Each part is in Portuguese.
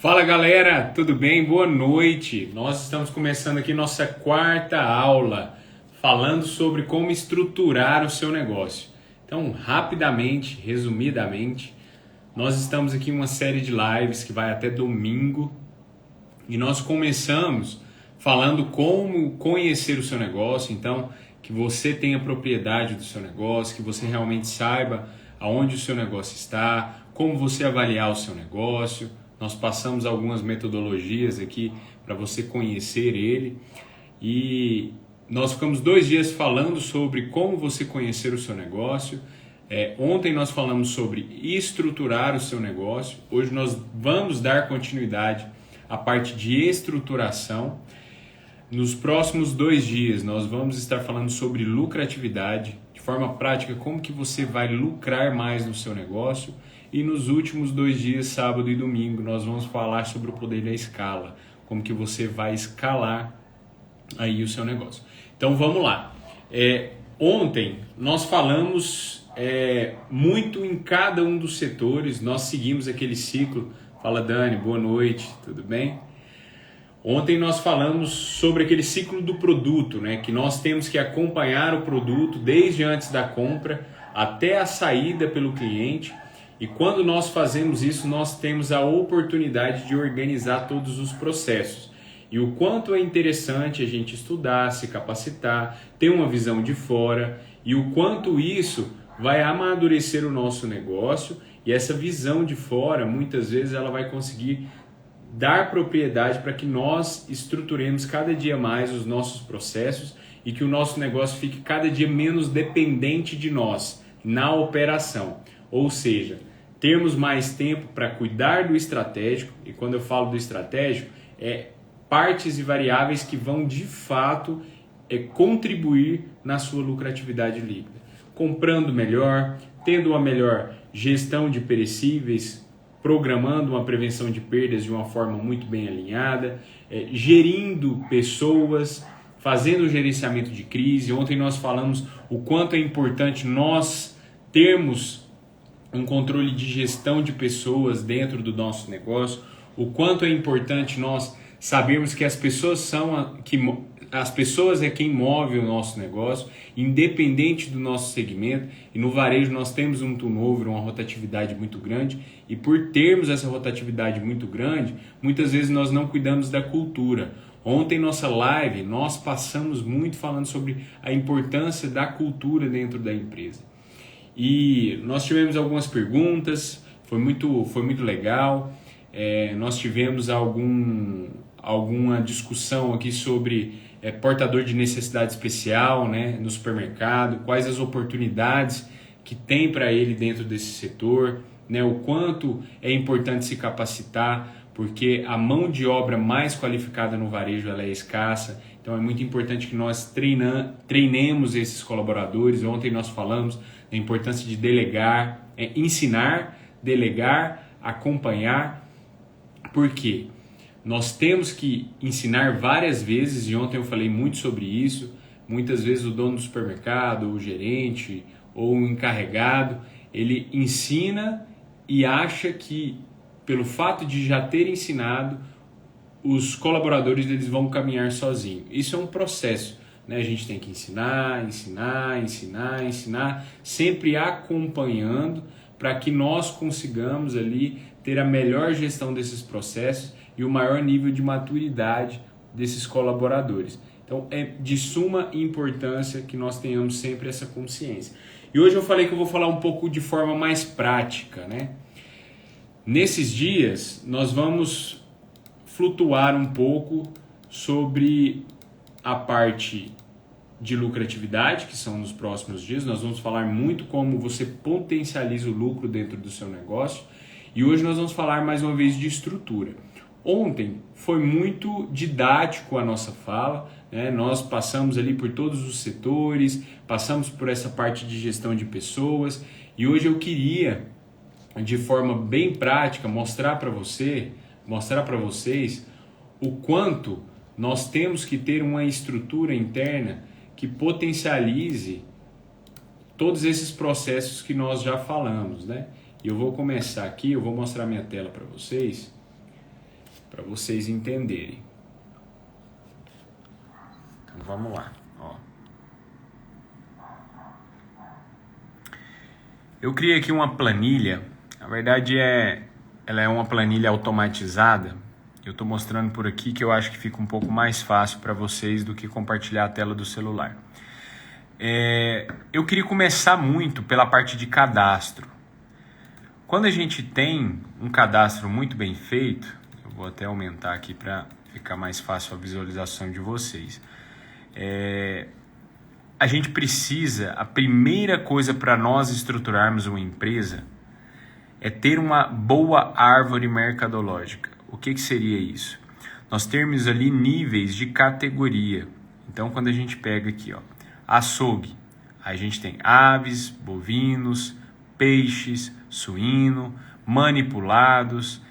Fala galera, tudo bem? Boa noite. Nós estamos começando aqui nossa quarta aula falando sobre como estruturar o seu negócio. Então, rapidamente, resumidamente, nós estamos aqui em uma série de lives que vai até domingo e nós começamos falando como conhecer o seu negócio, então que você tenha propriedade do seu negócio, que você realmente saiba aonde o seu negócio está, como você avaliar o seu negócio. Nós passamos algumas metodologias aqui para você conhecer ele e nós ficamos 2 dias falando sobre como você conhecer o seu negócio. Ontem nós falamos sobre estruturar o seu negócio. Hoje nós vamos dar continuidade à parte de estruturação. Nos próximos 2 dias nós vamos estar falando sobre lucratividade, de forma prática, como que você vai lucrar mais no seu negócio. E nos últimos 2 dias, sábado e domingo, nós vamos falar sobre o poder da escala, como que você vai escalar aí o seu negócio. Então vamos lá. Ontem nós falamos muito em cada um dos setores, nós seguimos aquele ciclo. Fala Dani, boa noite, tudo bem? Ontem nós falamos sobre aquele ciclo do produto, né? Que nós temos que acompanhar o produto desde antes da compra até a saída pelo cliente. E quando nós fazemos isso, nós temos a oportunidade de organizar todos os processos. E o quanto é interessante a gente estudar, se capacitar, ter uma visão de fora e o quanto isso vai amadurecer o nosso negócio. E essa visão de fora, muitas vezes, ela vai conseguir dar propriedade para que nós estruturemos cada dia mais os nossos processos e que o nosso negócio fique cada dia menos dependente de nós na operação. Ou seja, termos mais tempo para cuidar do estratégico, e quando eu falo do estratégico, partes e variáveis que vão de fato contribuir na sua lucratividade líquida. Comprando melhor, tendo uma melhor gestão de perecíveis, programando uma prevenção de perdas de uma forma muito bem alinhada, gerindo pessoas, fazendo o gerenciamento de crise. Ontem nós falamos o quanto é importante nós termos um controle de gestão de pessoas dentro do nosso negócio, o quanto é importante nós sabermos que as pessoas é quem move o nosso negócio, independente do nosso segmento. E no varejo nós temos um turnover, uma rotatividade muito grande, e por termos essa rotatividade muito grande, muitas vezes nós não cuidamos da cultura. Ontem nossa live nós passamos muito falando sobre a importância da cultura dentro da empresa. E nós tivemos algumas perguntas, foi muito legal. Nós tivemos alguma discussão aqui sobre portador de necessidade especial, né, no supermercado, quais as oportunidades que tem para ele dentro desse setor, né, o quanto é importante se capacitar, porque a mão de obra mais qualificada no varejo ela é escassa. Então é muito importante que nós treinemos esses colaboradores. Ontem nós falamos da importância de delegar, ensinar, delegar, acompanhar. Por quê? Nós temos que ensinar várias vezes, e ontem eu falei muito sobre isso. Muitas vezes o dono do supermercado, o gerente ou o encarregado, ele ensina e acha que pelo fato de já ter ensinado, os colaboradores eles vão caminhar sozinhos. Isso é um processo, né? A gente tem que ensinar, sempre acompanhando para que nós consigamos ali ter a melhor gestão desses processos e o maior nível de maturidade desses colaboradores. Então é de suma importância que nós tenhamos sempre essa consciência. E hoje eu falei que eu vou falar um pouco de forma mais prática, né? Nesses dias nós vamos flutuar um pouco sobre a parte de lucratividade, que são nos próximos dias. Nós vamos falar muito como você potencializa o lucro dentro do seu negócio. E hoje nós vamos falar mais uma vez de estrutura. Ontem foi muito didático a nossa fala, né? Nós passamos ali por todos os setores, passamos por essa parte de gestão de pessoas, e hoje eu queria, de forma bem prática, mostrar para vocês o quanto nós temos que ter uma estrutura interna que potencialize todos esses processos que nós já falamos, né? E eu vou começar aqui, eu vou mostrar minha tela para vocês. para vocês entenderem. Então vamos lá. Ó. Eu criei aqui uma planilha, na verdade ela é uma planilha automatizada. Eu estou mostrando por aqui que eu acho que fica um pouco mais fácil para vocês do que compartilhar a tela do celular. Eu queria começar muito pela parte de cadastro. Quando a gente tem um cadastro muito bem feito, eu vou até aumentar aqui para ficar mais fácil a visualização de vocês. A gente precisa, a primeira coisa para nós estruturarmos uma empresa é ter uma boa árvore mercadológica. O que seria isso? Nós termos ali níveis de categoria. Então, quando a gente pega aqui, ó, açougue, a gente tem aves, bovinos, peixes, suíno, manipulados,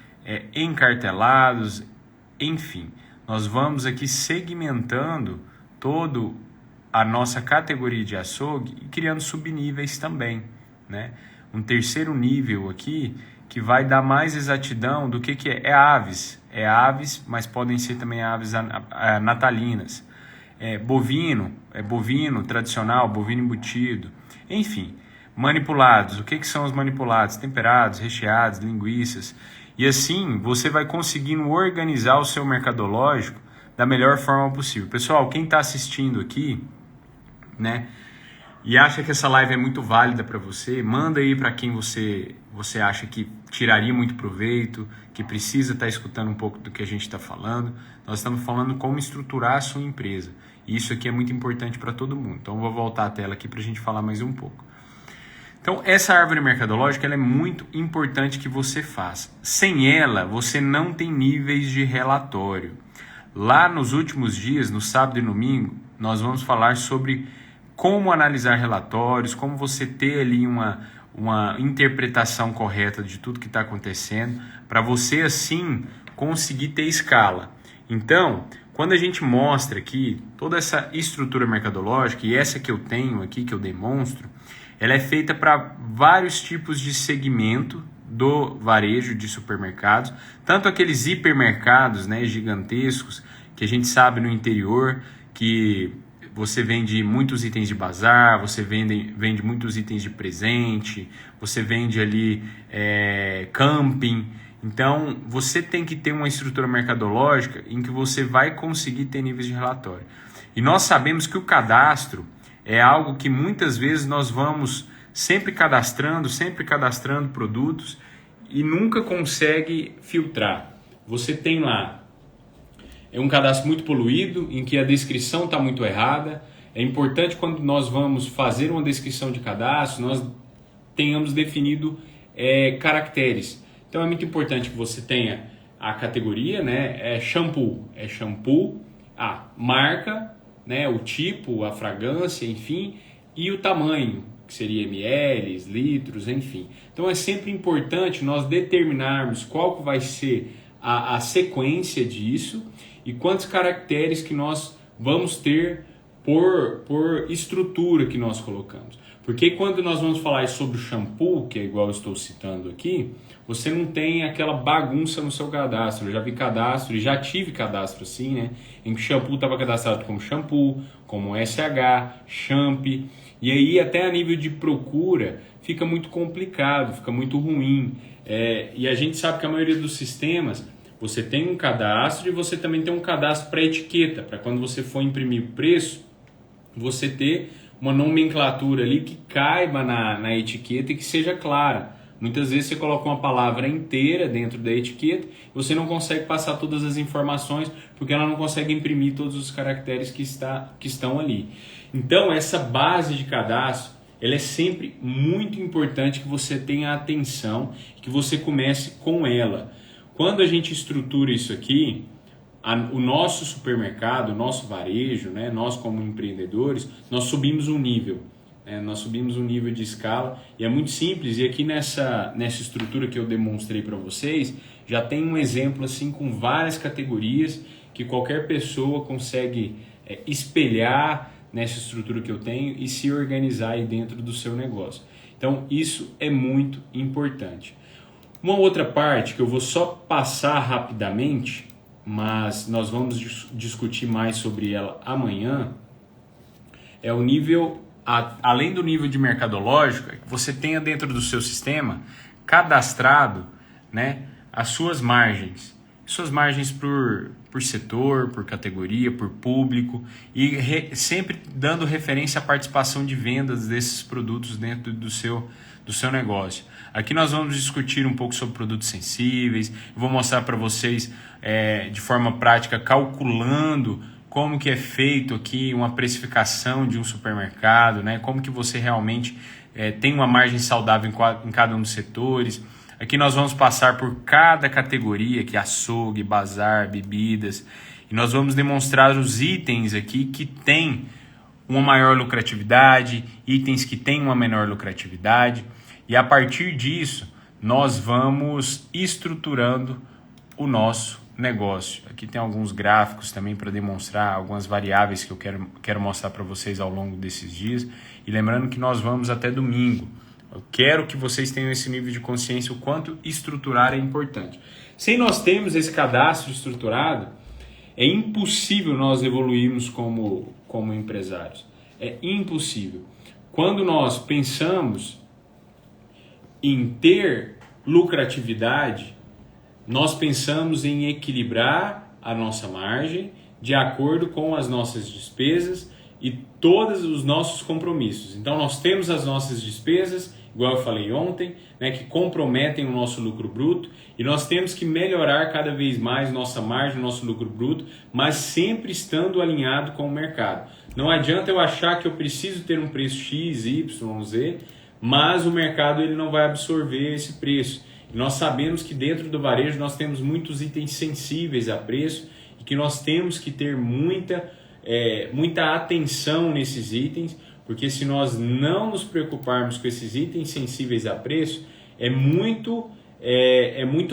encartelados, enfim. Nós vamos aqui segmentando todo a nossa categoria de açougue e criando subníveis também, né? Um terceiro nível aqui que vai dar mais exatidão do que é. É aves, mas podem ser também aves natalinas. Bovino tradicional, bovino embutido, enfim. Manipulados, o que são os manipulados? Temperados, recheados, linguiças. E assim você vai conseguindo organizar o seu mercadológico da melhor forma possível. Pessoal, quem está assistindo aqui, né, e acha que essa live é muito válida para você, manda aí para quem você acha que tiraria muito proveito, que precisa estar escutando um pouco do que a gente está falando. Nós estamos falando como estruturar a sua empresa. E isso aqui é muito importante para todo mundo. Então eu vou voltar a tela aqui para a gente falar mais um pouco. Então essa árvore mercadológica ela é muito importante que você faça. Sem ela, você não tem níveis de relatório. Lá nos últimos dias, no sábado e no domingo, nós vamos falar sobre como analisar relatórios, como você ter ali uma interpretação correta de tudo que está acontecendo, para você assim conseguir ter escala. Então, quando a gente mostra aqui toda essa estrutura mercadológica, e essa que eu tenho aqui, que eu demonstro, ela é feita para vários tipos de segmento do varejo de supermercados, tanto aqueles hipermercados, né, gigantescos, que a gente sabe no interior, que você vende muitos itens de bazar, você vende muitos itens de presente, você vende ali camping. Então, você tem que ter uma estrutura mercadológica em que você vai conseguir ter níveis de relatório. E nós sabemos que o cadastro é algo que muitas vezes nós vamos sempre cadastrando produtos e nunca consegue filtrar. Você tem lá um cadastro muito poluído, em que a descrição está muito errada. É importante quando nós vamos fazer uma descrição de cadastro, nós tenhamos definido caracteres. Então é muito importante que você tenha a categoria, né? Shampoo, a marca, né? O tipo, a fragrância, enfim, e o tamanho, que seria ml, litros, enfim. Então é sempre importante nós determinarmos qual que vai ser a sequência disso e quantos caracteres que nós vamos ter por estrutura que nós colocamos. Porque quando nós vamos falar sobre o shampoo, que é igual eu estou citando aqui, você não tem aquela bagunça no seu cadastro. Eu já vi cadastro e já tive cadastro assim, né? Em que o shampoo estava cadastrado como shampoo, como SH, champ. E aí até a nível de procura fica muito complicado, fica muito ruim. E a gente sabe que a maioria dos sistemas, você tem um cadastro e você também tem um cadastro para etiqueta, para quando você for imprimir o preço, você ter uma nomenclatura ali que caiba na etiqueta e que seja clara. Muitas vezes você coloca uma palavra inteira dentro da etiqueta e você não consegue passar todas as informações porque ela não consegue imprimir todos os caracteres que estão ali. Então essa base de cadastro, ela é sempre muito importante que você tenha atenção, que você comece com ela. Quando a gente estrutura isso aqui, o nosso supermercado, o nosso varejo, né, nós como empreendedores, nós subimos um nível. Nós subimos um nível de escala e é muito simples. E aqui nessa estrutura que eu demonstrei para vocês, já tem um exemplo assim com várias categorias que qualquer pessoa consegue espelhar nessa estrutura que eu tenho e se organizar aí dentro do seu negócio. Então isso é muito importante. Uma outra parte que eu vou só passar rapidamente mas nós vamos discutir mais sobre ela amanhã, é o nível, além do nível de mercadológico, que você tenha dentro do seu sistema cadastrado, né, as suas margens por setor, por categoria, por público, e sempre dando referência à participação de vendas desses produtos dentro do seu negócio. Aqui nós vamos discutir um pouco sobre produtos sensíveis, vou mostrar para vocês de forma prática, calculando como que é feito aqui uma precificação de um supermercado, né? Como que você realmente tem uma margem saudável em cada um dos setores. Aqui nós vamos passar por cada categoria, que é açougue, bazar, bebidas, e nós vamos demonstrar os itens aqui que têm uma maior lucratividade, itens que têm uma menor lucratividade, e a partir disso nós vamos estruturando o nosso negócio. Aqui tem alguns gráficos também para demonstrar algumas variáveis que eu quero mostrar para vocês ao longo desses dias, e lembrando que nós vamos até domingo. Eu quero que vocês tenham esse nível de consciência, o quanto estruturar é importante. Sem nós termos esse cadastro estruturado, é impossível nós evoluirmos como empresários. É impossível. Quando nós pensamos em ter lucratividade, nós pensamos em equilibrar a nossa margem de acordo com as nossas despesas e todos os nossos compromissos. Então nós temos as nossas despesas, igual eu falei ontem, né, que comprometem o nosso lucro bruto, e nós temos que melhorar cada vez mais nossa margem, nosso lucro bruto, mas sempre estando alinhado com o mercado. Não adianta eu achar que eu preciso ter um preço X, Y, Z, mas o mercado ele não vai absorver esse preço. E nós sabemos que dentro do varejo nós temos muitos itens sensíveis a preço e que nós temos que ter muita atenção nesses itens, porque se nós não nos preocuparmos com esses itens sensíveis a preço, é muito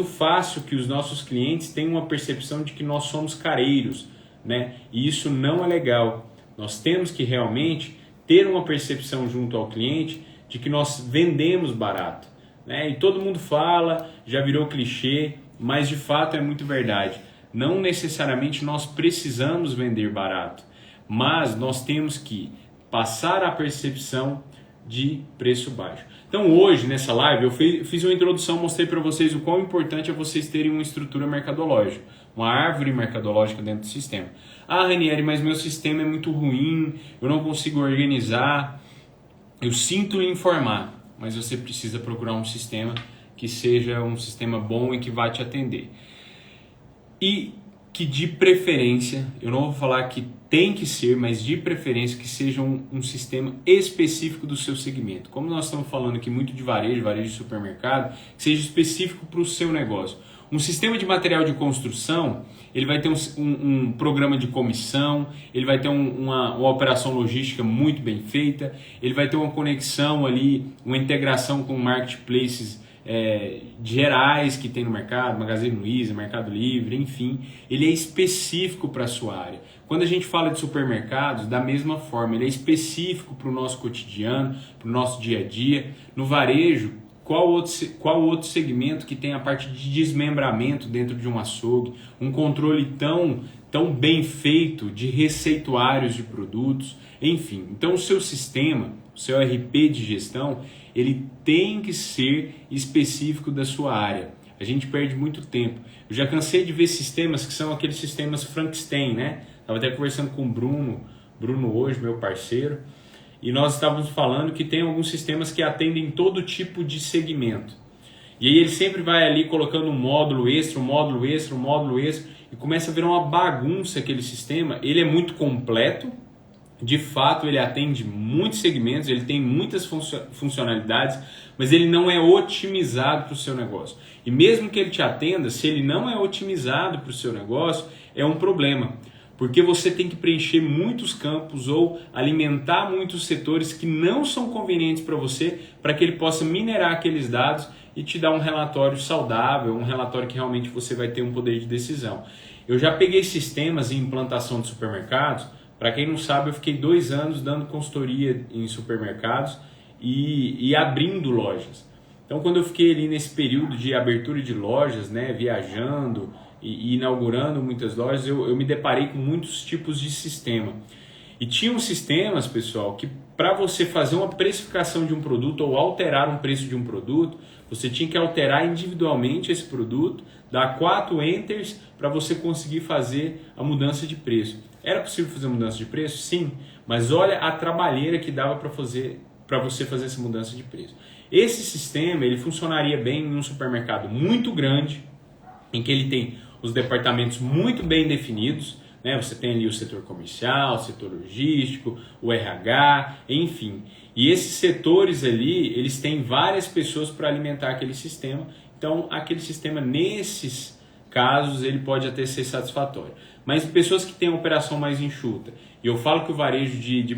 fácil que os nossos clientes tenham uma percepção de que nós somos careiros, né? E isso não é legal. Nós temos que realmente ter uma percepção junto ao cliente de que nós vendemos barato, né? E todo mundo fala, já virou clichê, mas de fato é muito verdade. Não necessariamente nós precisamos vender barato, mas nós temos que passar a percepção de preço baixo. Então hoje, nessa live, eu fiz uma introdução, mostrei para vocês o quão importante é vocês terem uma estrutura mercadológica, uma árvore mercadológica dentro do sistema. Ah, Ranieri, mas meu sistema é muito ruim, eu não consigo organizar. Eu sinto lhe informar, mas você precisa procurar um sistema que seja um sistema bom e que vá te atender. E que de preferência, eu não vou falar que tem que ser, mas de preferência que seja um sistema específico do seu segmento. Como nós estamos falando aqui muito de varejo de supermercado, que seja específico para o seu negócio. Um sistema de material de construção, ele vai ter um programa de comissão, ele vai ter uma operação logística muito bem feita, ele vai ter uma conexão ali, uma integração com marketplaces gerais que tem no mercado, Magazine Luiza, Mercado Livre, enfim, ele é específico para a sua área. Quando a gente fala de supermercados, da mesma forma, ele é específico para o nosso cotidiano, para o nosso dia a dia. No varejo, qual outro segmento que tem a parte de desmembramento dentro de um açougue, um controle tão bem feito de receituários de produtos, enfim. Então o seu sistema, o seu RP de gestão, ele tem que ser específico da sua área. A gente perde muito tempo. Eu já cansei de ver sistemas que são aqueles sistemas Frankenstein, né? Estava até conversando com o Bruno hoje, meu parceiro, e nós estávamos falando que tem alguns sistemas que atendem todo tipo de segmento. E aí ele sempre vai ali colocando um módulo extra, e começa a virar uma bagunça aquele sistema. Ele é muito completo, de fato ele atende muitos segmentos, ele tem muitas funcionalidades, mas ele não é otimizado para o seu negócio. E mesmo que ele te atenda, se ele não é otimizado para o seu negócio, é um problema. Porque você tem que preencher muitos campos ou alimentar muitos setores que não são convenientes para você, para que ele possa minerar aqueles dados e te dar um relatório saudável, um relatório que realmente você vai ter um poder de decisão. Eu já peguei sistemas em implantação de supermercados. Para quem não sabe, eu fiquei 2 anos dando consultoria em supermercados e abrindo lojas. Então, quando eu fiquei ali nesse período de abertura de lojas, né, viajando, e inaugurando muitas lojas, eu me deparei com muitos tipos de sistema. E tinham sistemas, pessoal, que para você fazer uma precificação de um produto ou alterar um preço de um produto, você tinha que alterar individualmente esse produto, dar 4 enters para você conseguir fazer a mudança de preço. Era possível fazer mudança de preço? Sim, mas olha a trabalheira que dava para você fazer essa mudança de preço. Esse sistema ele funcionaria bem em um supermercado muito grande, em que ele tem os departamentos muito bem definidos, né? Você tem ali o setor comercial, o setor logístico, o RH, enfim. E esses setores ali, eles têm várias pessoas para alimentar aquele sistema. Então, aquele sistema, nesses casos, ele pode até ser satisfatório. Mas pessoas que têm operação mais enxuta, e eu falo que o varejo de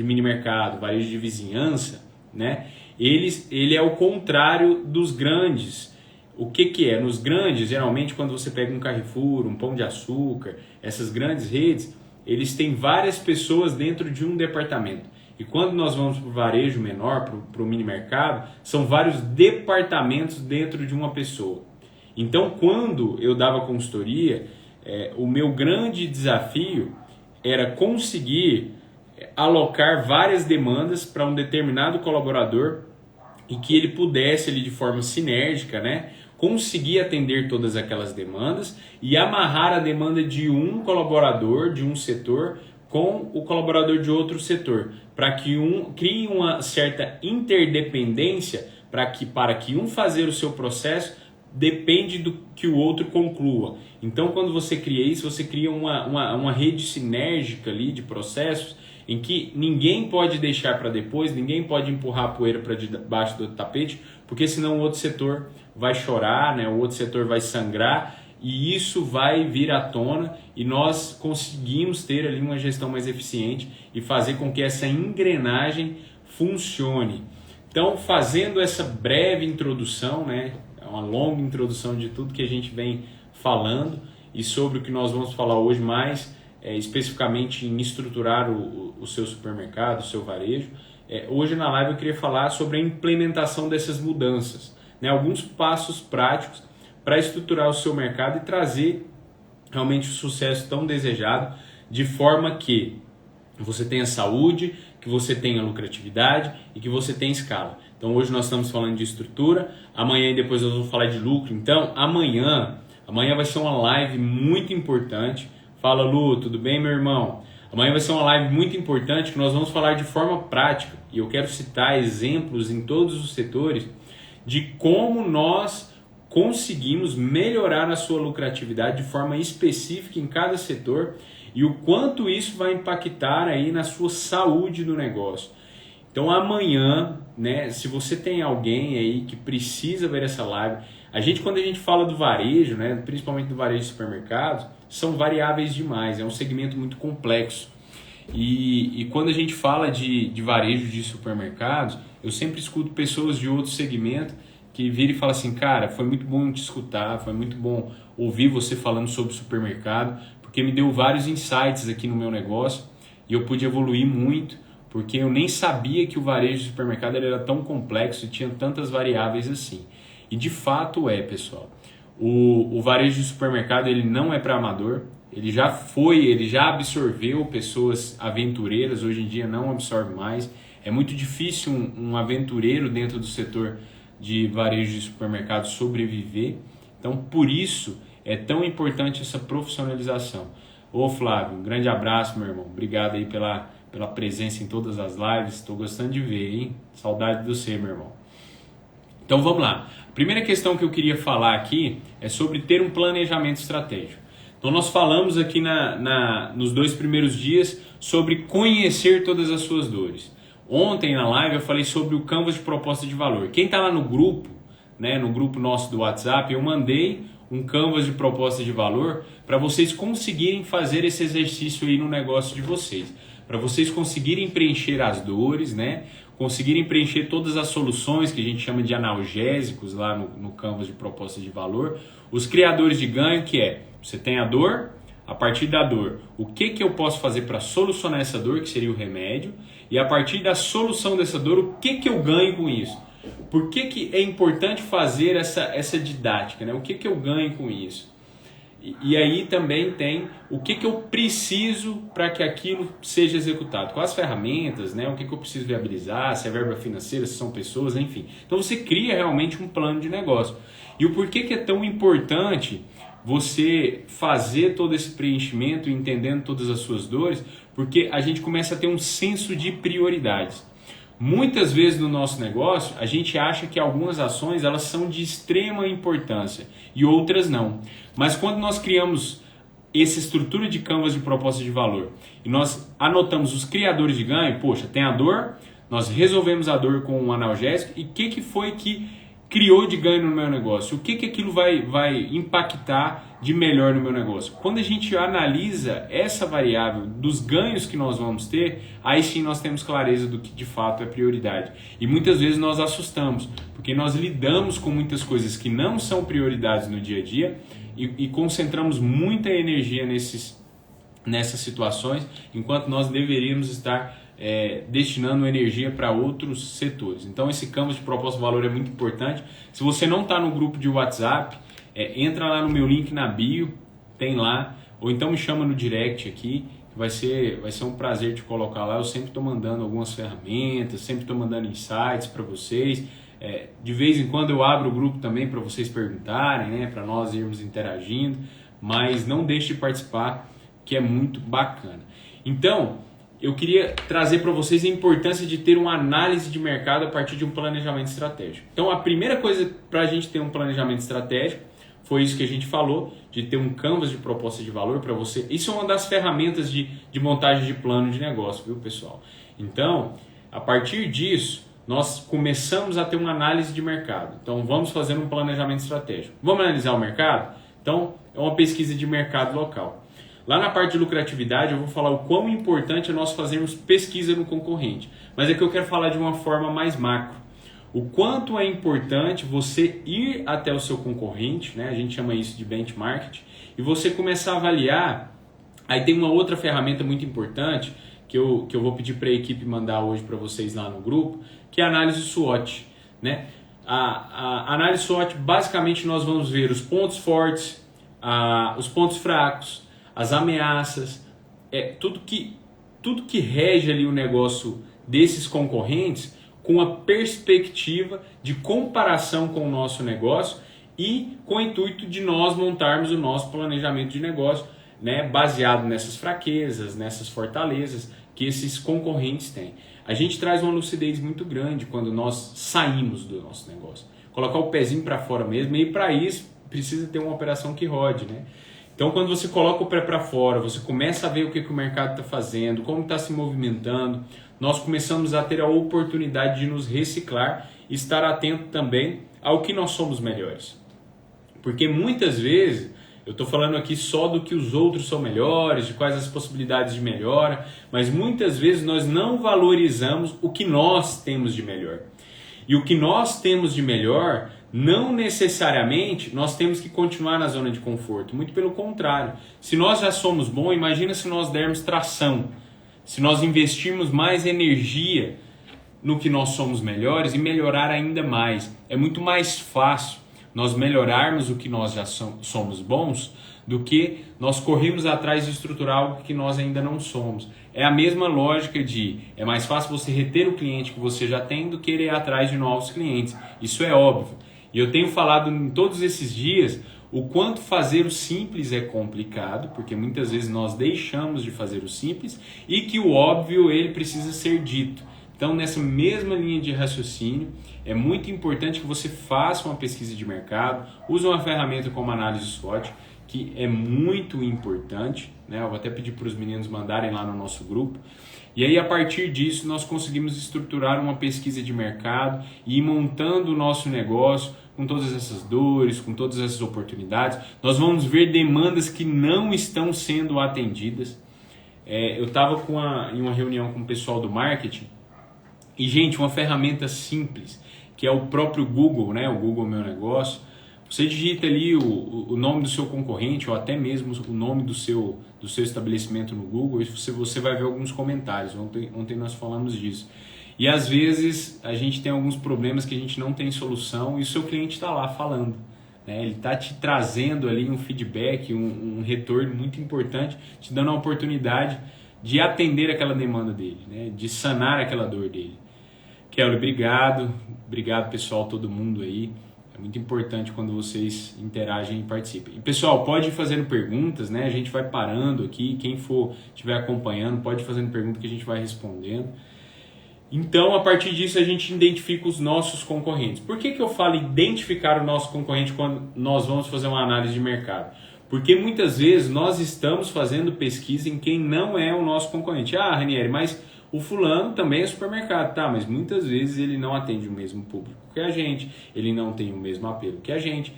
mini mercado, varejo de vizinhança, né? Ele é o contrário dos grandes. O que é? Nos grandes, geralmente, quando você pega um Carrefour, um Pão de Açúcar, essas grandes redes, eles têm várias pessoas dentro de um departamento. E quando nós vamos para o varejo menor, para o mini mercado, são vários departamentos dentro de uma pessoa. Então, quando eu dava consultoria, o meu grande desafio era conseguir alocar várias demandas para um determinado colaborador e que ele pudesse, ali, de forma sinérgica, né, conseguir atender todas aquelas demandas e amarrar a demanda de um colaborador, de um setor, com o colaborador de outro setor, para que crie uma certa interdependência para que um fazer o seu processo depende do que o outro conclua. Então, quando você cria isso, você cria uma rede sinérgica ali de processos em que ninguém pode deixar para depois, ninguém pode empurrar a poeira para debaixo do tapete, porque senão o outro setor vai chorar, né? O outro setor vai sangrar e isso vai vir à tona e nós conseguimos ter ali uma gestão mais eficiente e fazer com que essa engrenagem funcione. Então, fazendo essa breve introdução, né? Uma longa introdução de tudo que a gente vem falando e sobre o que nós vamos falar hoje mais especificamente em estruturar o seu supermercado, o seu varejo. Hoje na live eu queria falar sobre a implementação dessas mudanças, né? Alguns passos práticos para estruturar o seu mercado e trazer realmente o sucesso tão desejado, de forma que você tenha saúde, que você tenha lucratividade e que você tenha escala. Então hoje nós estamos falando de estrutura, amanhã e depois nós vamos falar de lucro. Então amanhã vai ser uma live muito importante. Fala, Lu, tudo bem, meu irmão? Amanhã vai ser uma live muito importante que nós vamos falar de forma prática e eu quero citar exemplos em todos os setores de como nós conseguimos melhorar a sua lucratividade de forma específica em cada setor e o quanto isso vai impactar aí na sua saúde do negócio. Então amanhã, né, se você tem alguém aí que precisa ver essa live, quando a gente fala do varejo, né, principalmente do varejo de supermercados, são variáveis demais, é um segmento muito complexo. E quando a gente fala de varejo de supermercados, eu sempre escuto pessoas de outro segmento que viram e falam assim, cara, foi muito bom te escutar, foi muito bom ouvir você falando sobre supermercado, porque me deu vários insights aqui no meu negócio e eu pude evoluir muito, porque eu nem sabia que o varejo de supermercado era tão complexo e tinha tantas variáveis assim. E de fato pessoal. O varejo de supermercado ele não é para amador, ele já absorveu pessoas aventureiras, hoje em dia não absorve mais. É muito difícil um aventureiro dentro do setor de varejo de supermercado sobreviver. Então, por isso, é tão importante essa profissionalização. Ô Flávio, um grande abraço, meu irmão. Obrigado aí pela presença em todas as lives. Estou gostando de ver, hein? Saudade de você, meu irmão. Então, vamos lá. A primeira questão que eu queria falar aqui é sobre ter um planejamento estratégico. Então, nós falamos aqui nos 2 primeiros dias sobre conhecer todas as suas dores. Ontem na live eu falei sobre o Canvas de proposta de valor. Quem está lá no grupo, né, no grupo nosso do WhatsApp, eu mandei um Canvas de proposta de valor para vocês conseguirem fazer esse exercício aí no negócio de vocês. Para vocês conseguirem preencher as dores, né, conseguirem preencher todas as soluções que a gente chama de analgésicos lá no Canvas de proposta de valor. Os criadores de ganho, que você tem a dor, a partir da dor, o que eu posso fazer para solucionar essa dor, que seria o remédio, e a partir da solução dessa dor, o que eu ganho com isso? Por que é importante fazer essa didática, né? O que eu ganho com isso? E aí também tem o que eu preciso para que aquilo seja executado. Quais ferramentas, né? O que eu preciso viabilizar, se é verba financeira, se são pessoas, enfim. Então você cria realmente um plano de negócio. E o porquê que é tão importante você fazer todo esse preenchimento, entendendo todas as suas dores, porque a gente começa a ter um senso de prioridades. Muitas vezes no nosso negócio, a gente acha que algumas ações elas são de extrema importância e outras não. Mas quando nós criamos essa estrutura de canvas de proposta de valor e nós anotamos os criadores de ganho, poxa, tem a dor, nós resolvemos a dor com um analgésico e o que foi que criou de ganho no meu negócio? O que aquilo vai impactar de melhor no meu negócio? Quando a gente analisa essa variável dos ganhos que nós vamos ter, aí sim nós temos clareza do que de fato é prioridade. E muitas vezes nós assustamos, porque nós lidamos com muitas coisas que não são prioridades no dia a dia e concentramos muita energia nessas situações, enquanto nós deveríamos estar destinando energia para outros setores. Então esse canvas de proposta de valor é muito importante. Se você não está no grupo de WhatsApp, entra lá no meu link na bio, tem lá, ou então me chama no direct aqui, que vai ser um prazer te colocar lá. Eu sempre estou mandando algumas ferramentas, sempre estou mandando insights para vocês. De vez em quando eu abro o grupo também para vocês perguntarem, né, para nós irmos interagindo, mas não deixe de participar, que é muito bacana. Então, eu queria trazer para vocês a importância de ter uma análise de mercado a partir de um planejamento estratégico. Então, a primeira coisa para a gente ter um planejamento estratégico foi isso que a gente falou, de ter um canvas de proposta de valor para você. Isso é uma das ferramentas de montagem de plano de negócio, viu, pessoal? Então, a partir disso, nós começamos a ter uma análise de mercado. Então, vamos fazer um planejamento estratégico. Vamos analisar o mercado? Então, é uma pesquisa de mercado local. Lá na parte de lucratividade eu vou falar o quão importante é nós fazermos pesquisa no concorrente. Mas aqui eu quero falar de uma forma mais macro. O quanto é importante você ir até o seu concorrente, né? A gente chama isso de benchmarking, e você começar a avaliar. Aí tem uma outra ferramenta muito importante que eu vou pedir para a equipe mandar hoje para vocês lá no grupo, que é a análise SWOT, né? A análise SWOT, basicamente nós vamos ver os pontos fortes, os pontos fracos, as ameaças, tudo que rege ali o negócio desses concorrentes com a perspectiva de comparação com o nosso negócio e com o intuito de nós montarmos o nosso planejamento de negócio, né, baseado nessas fraquezas, nessas fortalezas que esses concorrentes têm. A gente traz uma lucidez muito grande quando nós saímos do nosso negócio. Colocar o pezinho para fora mesmo, e para isso precisa ter uma operação que rode, né? Então, quando você coloca o pé para fora, você começa a ver o que o mercado está fazendo, como está se movimentando, nós começamos a ter a oportunidade de nos reciclar e estar atento também ao que nós somos melhores. Porque muitas vezes, eu estou falando aqui só do que os outros são melhores, de quais as possibilidades de melhora, mas muitas vezes nós não valorizamos o que nós temos de melhor. E o que nós temos de melhor, não necessariamente nós temos que continuar na zona de conforto, muito pelo contrário. Se nós já somos bons, imagina se nós dermos tração, se nós investirmos mais energia no que nós somos melhores e melhorar ainda mais. É muito mais fácil nós melhorarmos o que nós já somos bons do que nós corrermos atrás de estruturar algo que nós ainda não somos. É a mesma lógica de é mais fácil você reter o cliente que você já tem do que ir atrás de novos clientes. Isso é óbvio. E eu tenho falado em todos esses dias o quanto fazer o simples é complicado, porque muitas vezes nós deixamos de fazer o simples e que o óbvio ele precisa ser dito. Então, nessa mesma linha de raciocínio, é muito importante que você faça uma pesquisa de mercado, use uma ferramenta como análise SWOT, que é muito importante, né? Eu vou até pedir para os meninos mandarem lá no nosso grupo. E aí, a partir disso, nós conseguimos estruturar uma pesquisa de mercado e ir montando o nosso negócio com todas essas dores, com todas essas oportunidades. Nós vamos ver demandas que não estão sendo atendidas. Eu estava em uma reunião com o pessoal do marketing e, gente, uma ferramenta simples, que é o próprio Google, né? O Google Meu Negócio. Você digita ali o nome do seu concorrente ou até mesmo o nome do seu estabelecimento no Google e você vai ver alguns comentários. Ontem nós falamos disso. E às vezes a gente tem alguns problemas que a gente não tem solução e o seu cliente está lá falando. né? Ele está te trazendo ali um feedback, um retorno muito importante, te dando a oportunidade de atender aquela demanda dele, né? De sanar aquela dor dele. Kelly, obrigado. Obrigado, pessoal, todo mundo aí. É muito importante quando vocês interagem e participem. E, pessoal, pode ir fazendo perguntas, né? A gente vai parando aqui. Quem for estiver acompanhando, pode ir fazendo pergunta que a gente vai respondendo. Então, a partir disso, a gente identifica os nossos concorrentes. Por que eu falo identificar o nosso concorrente quando nós vamos fazer uma análise de mercado? Porque muitas vezes nós estamos fazendo pesquisa em quem não é o nosso concorrente. Ah, Ranieri, mas o fulano também é supermercado, tá? Mas muitas vezes ele não atende o mesmo público que a gente, ele não tem o mesmo apelo que a gente.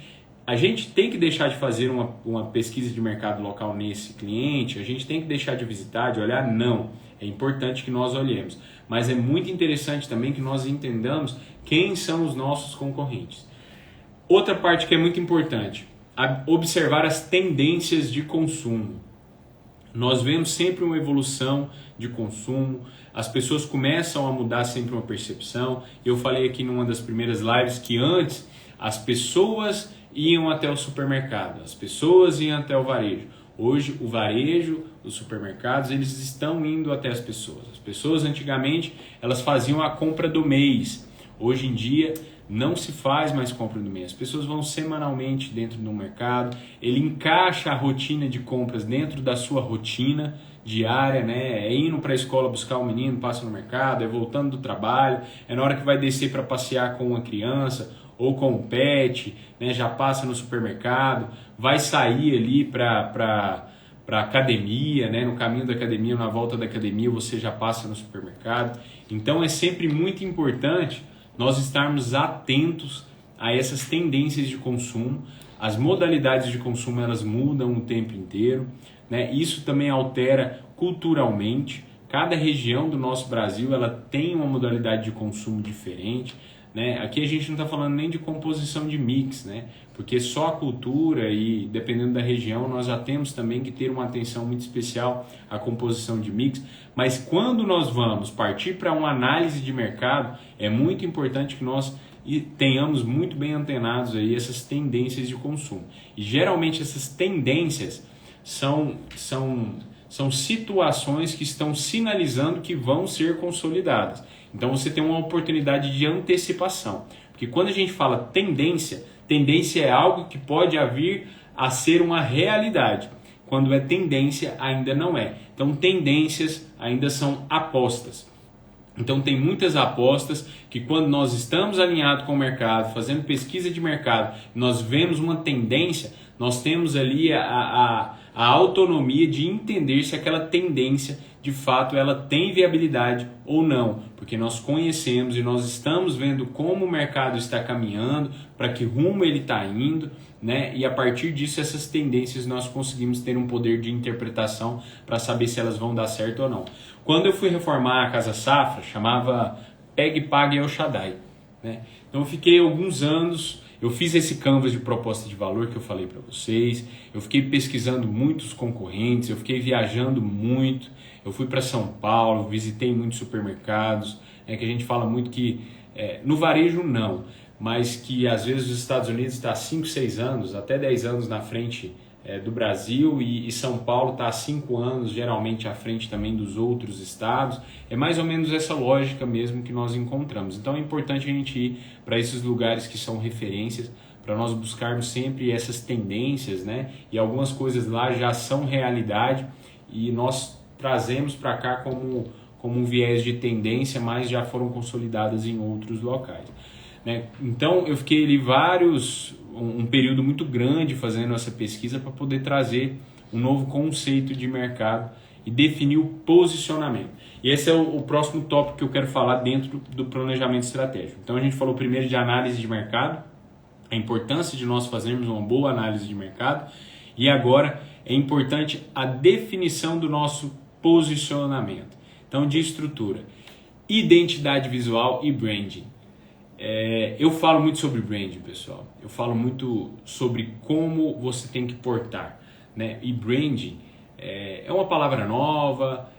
A gente tem que deixar de fazer uma pesquisa de mercado local nesse cliente, a gente tem que deixar de visitar, de olhar? Não. É importante que nós olhemos. Mas é muito interessante também que nós entendamos quem são os nossos concorrentes. Outra parte que é muito importante, observar as tendências de consumo. Nós vemos sempre uma evolução de consumo, as pessoas começam a mudar sempre uma percepção. Eu falei aqui numa das primeiras lives que antes as pessoas iam até o supermercado, as pessoas iam até o varejo. Hoje o varejo, os supermercados, eles estão indo até as pessoas. As pessoas antigamente elas faziam a compra do mês. Hoje em dia não se faz mais compra do mês. As pessoas vão semanalmente dentro do mercado. Ele encaixa a rotina de compras dentro da sua rotina diária, né? É indo para a escola buscar um menino, passa no mercado, é voltando do trabalho, é na hora que vai descer para passear com uma criança ou com um pet, né? Já passa no supermercado, vai sair ali para academia, né? No caminho da academia, na volta da academia, você já passa no supermercado. Então é sempre muito importante nós estarmos atentos a essas tendências de consumo. As modalidades de consumo elas mudam o tempo inteiro, né? Isso também altera culturalmente. Cada região do nosso Brasil ela tem uma modalidade de consumo diferente, né? Aqui a gente não está falando nem de composição de mix, né? Porque só a cultura e dependendo da região nós já temos também que ter uma atenção muito especial à composição de mix. Mas quando nós vamos partir para uma análise de mercado, é muito importante que nós tenhamos muito bem antenados aí essas tendências de consumo. E geralmente essas tendências são situações que estão sinalizando que vão ser consolidadas. Então você tem uma oportunidade de antecipação. Porque quando a gente fala tendência, tendência é algo que pode vir a ser uma realidade. Quando é tendência, ainda não é. Então tendências ainda são apostas. Então tem muitas apostas que quando nós estamos alinhados com o mercado, fazendo pesquisa de mercado, nós vemos uma tendência, nós temos ali a autonomia de entender se aquela tendência de fato ela tem viabilidade ou não, porque nós conhecemos e nós estamos vendo como o mercado está caminhando, para que rumo ele está indo, né? E a partir disso essas tendências nós conseguimos ter um poder de interpretação para saber se elas vão dar certo ou não. Quando eu fui reformar a Casa Safra, chamava Pegue, Pague El Shaddai, né? Então eu fiquei alguns anos. Eu fiz esse canvas de proposta de valor que eu falei para vocês, eu fiquei pesquisando muitos concorrentes, eu fiquei viajando muito, eu fui para São Paulo, visitei muitos supermercados, que a gente fala muito que, no varejo não, mas que às vezes os Estados Unidos está 5, 6 anos, até 10 anos na frente do Brasil e São Paulo está há 5 anos geralmente à frente também dos outros estados. É mais ou menos essa lógica mesmo que nós encontramos. Então é importante a gente ir para esses lugares que são referências, para nós buscarmos sempre essas tendências, né? E algumas coisas lá já são realidade e nós trazemos para cá como um viés de tendência, mas já foram consolidadas em outros locais, né? Então eu fiquei ali um período muito grande fazendo essa pesquisa para poder trazer um novo conceito de mercado e definir o posicionamento. E esse é o próximo tópico que eu quero falar dentro do planejamento estratégico. Então a gente falou primeiro de análise de mercado, a importância de nós fazermos uma boa análise de mercado, e agora é importante a definição do nosso posicionamento. Então, de estrutura, identidade visual e branding. Eu falo muito sobre branding, pessoal. Eu falo muito sobre como você tem que portar, né? E branding é uma palavra nova,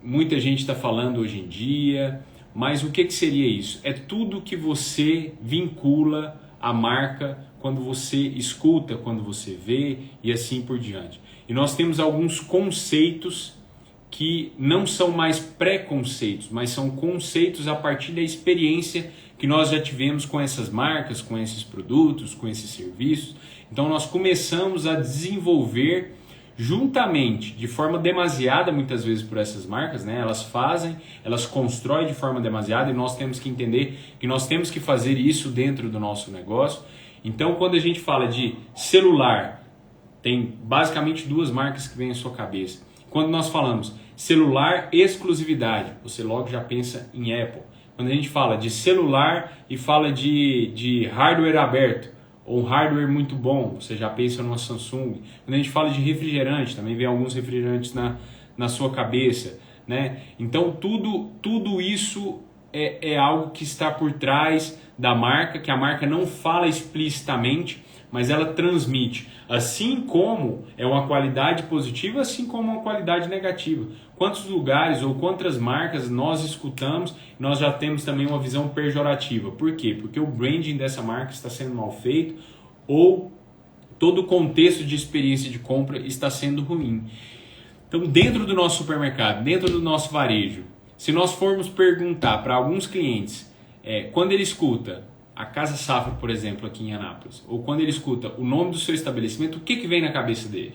muita gente está falando hoje em dia, mas o que seria isso? É tudo que você vincula a marca quando você escuta, quando você vê e assim por diante. E nós temos alguns conceitos que não são mais preconceitos, mas são conceitos a partir da experiência que nós já tivemos com essas marcas, com esses produtos, com esses serviços. Então nós começamos a desenvolver juntamente, de forma demasiada muitas vezes por essas marcas, né? Elas constroem de forma demasiada e nós temos que entender que nós temos que fazer isso dentro do nosso negócio. Então quando a gente fala de celular, tem basicamente duas marcas que vêm à sua cabeça. Quando nós falamos celular exclusividade, você logo já pensa em Apple. Quando a gente fala de celular e fala de hardware aberto, ou um hardware muito bom, você já pensa numa Samsung. Quando a gente fala de refrigerante, também vem alguns refrigerantes na sua cabeça, né? Então tudo isso é algo que está por trás da marca, que a marca não fala explicitamente, mas ela transmite. Assim como é uma qualidade positiva, assim como uma qualidade negativa. Quantos lugares ou quantas marcas nós escutamos, nós já temos também uma visão pejorativa. Por quê? Porque o branding dessa marca está sendo mal feito ou todo o contexto de experiência de compra está sendo ruim. Então, dentro do nosso supermercado, dentro do nosso varejo, se nós formos perguntar para alguns clientes, quando ele escuta a Casa Safra, por exemplo, aqui em Anápolis, ou quando ele escuta o nome do seu estabelecimento, o que vem na cabeça dele?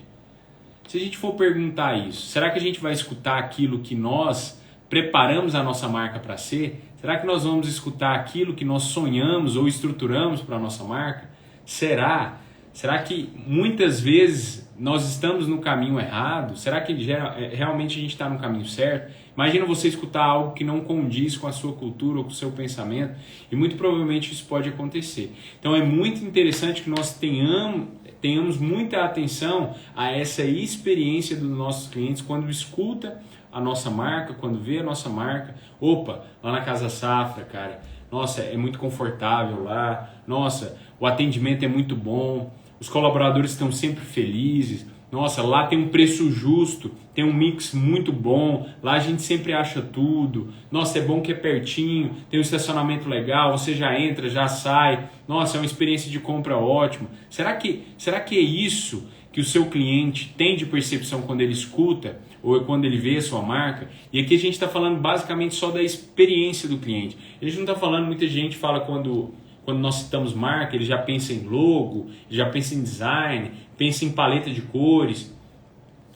Se a gente for perguntar isso, será que a gente vai escutar aquilo que nós preparamos a nossa marca para ser? Será que nós vamos escutar aquilo que nós sonhamos ou estruturamos para a nossa marca? Será? Será que muitas vezes nós estamos no caminho errado? Será que realmente a gente está no caminho certo? Imagina você escutar algo que não condiz com a sua cultura ou com o seu pensamento, e muito provavelmente isso pode acontecer. Então é muito interessante que nós tenhamos muita atenção a essa experiência dos nossos clientes quando escuta a nossa marca, quando vê a nossa marca. Opa, lá na Casa Safra, cara, nossa, é muito confortável lá, nossa, o atendimento é muito bom, os colaboradores estão sempre felizes, nossa, lá tem um preço justo, tem um mix muito bom, lá a gente sempre acha tudo, nossa, é bom que é pertinho, tem um estacionamento legal, você já entra, já sai, nossa, é uma experiência de compra ótima. Será que é isso que o seu cliente tem de percepção quando ele escuta ou quando ele vê a sua marca? E aqui a gente está falando basicamente só da experiência do cliente. A gente não está falando, muita gente fala quando nós citamos marca, ele já pensa em logo, ele já pensa em design, pensa em paleta de cores.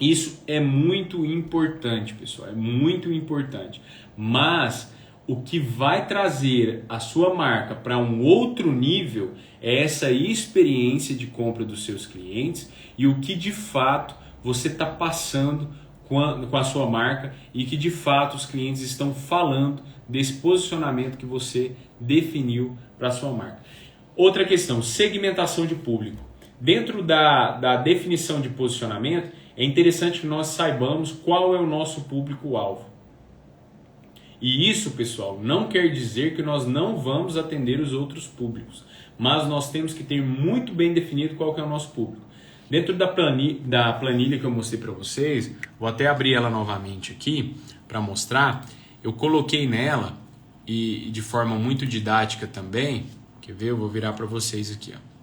Isso é muito importante, pessoal, é muito importante. Mas o que vai trazer a sua marca para um outro nível é essa experiência de compra dos seus clientes e o que de fato você está passando com a sua marca e que de fato os clientes estão falando desse posicionamento que você definiu para a sua marca. Outra questão, segmentação de público. Dentro da definição de posicionamento, é interessante que nós saibamos qual é o nosso público-alvo. E isso, pessoal, não quer dizer que nós não vamos atender os outros públicos, mas nós temos que ter muito bem definido qual que é o nosso público. Dentro da planilha que eu mostrei para vocês, vou até abrir ela novamente aqui para mostrar, eu coloquei nela, e de forma muito didática também, quer ver? Eu vou virar para vocês aqui, ó.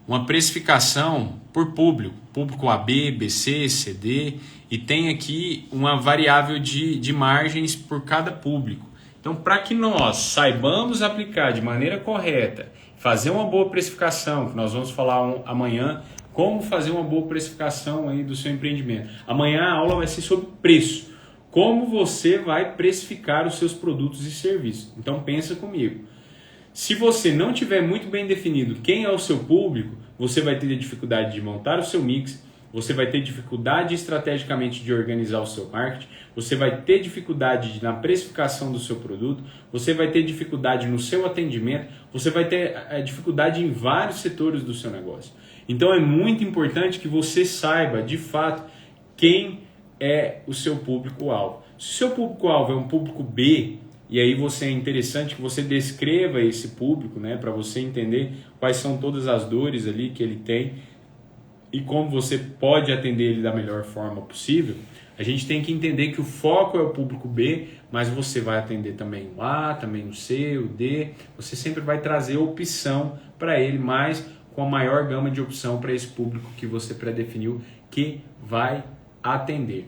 Uma precificação por público AB, BC, CD, e tem aqui uma variável de margens por cada público. Então, para que nós saibamos aplicar de maneira correta, fazer uma boa precificação, que nós vamos falar amanhã, como fazer uma boa precificação aí do seu empreendimento. Amanhã a aula vai ser sobre preço. Como você vai precificar os seus produtos e serviços. Então pensa comigo. Se você não tiver muito bem definido quem é o seu público, você vai ter dificuldade de montar o seu mix, você vai ter dificuldade estrategicamente de organizar o seu marketing, você vai ter dificuldade na precificação do seu produto, você vai ter dificuldade no seu atendimento, você vai ter dificuldade em vários setores do seu negócio. Então é muito importante que você saiba de fato quem é o seu público-alvo. Se o seu público-alvo é um público B, e aí é interessante que você descreva esse público, né, para você entender quais são todas as dores ali que ele tem. e como você pode atender ele da melhor forma possível, a gente tem que entender que o foco é o público B, mas você vai atender também o A, também o C, o D. Você sempre vai trazer opção para ele, mas com a maior gama de opção para esse público que você predefiniu que vai atender.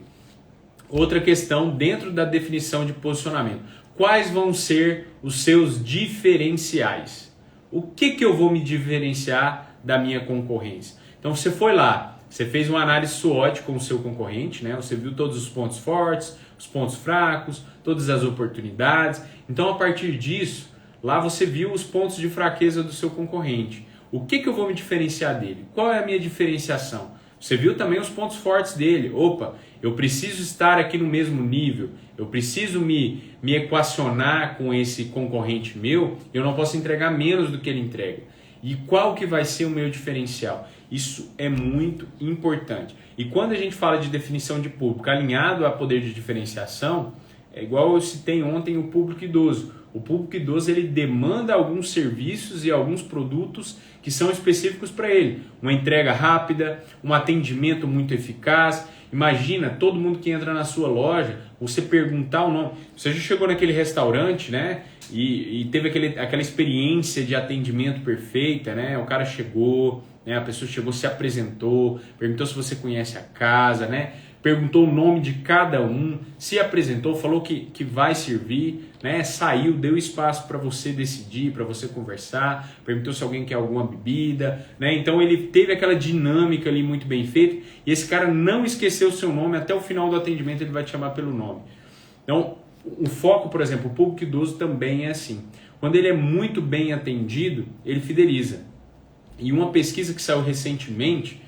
Outra questão dentro da definição de posicionamento. Quais vão ser os seus diferenciais? O que eu vou me diferenciar da minha concorrência? Então você foi lá, você fez uma análise SWOT com o seu concorrente, né? Você viu todos os pontos fortes, os pontos fracos, todas as oportunidades. Então a partir disso, lá você viu os pontos de fraqueza do seu concorrente. O que eu vou me diferenciar dele? Qual é a minha diferenciação? Você viu também os pontos fortes dele. Opa, eu preciso estar aqui no mesmo nível, eu preciso me equacionar com esse concorrente meu, eu não posso entregar menos do que ele entrega. E qual que vai ser o meu diferencial? Isso é muito importante. E quando a gente fala de definição de público alinhado a poder de diferenciação, é igual eu citei ontem o público idoso. O público idoso ele demanda alguns serviços e alguns produtos que são específicos para ele. Uma entrega rápida, um atendimento muito eficaz. Imagina todo mundo que entra na sua loja, você perguntar o nome. Você já chegou naquele restaurante, né? E teve aquela experiência de atendimento perfeita, né? O cara chegou, né? A pessoa chegou, se apresentou, perguntou se você conhece a casa, né? Perguntou o nome de cada um, se apresentou, falou que vai servir, né? Saiu, deu espaço para você decidir, para você conversar, perguntou se alguém quer alguma bebida, né? Então ele teve aquela dinâmica ali muito bem feita e esse cara não esqueceu o seu nome, até o final do atendimento ele vai te chamar pelo nome. Então o foco, por exemplo, o público idoso também é assim. Quando ele é muito bem atendido, ele fideliza. E uma pesquisa que saiu recentemente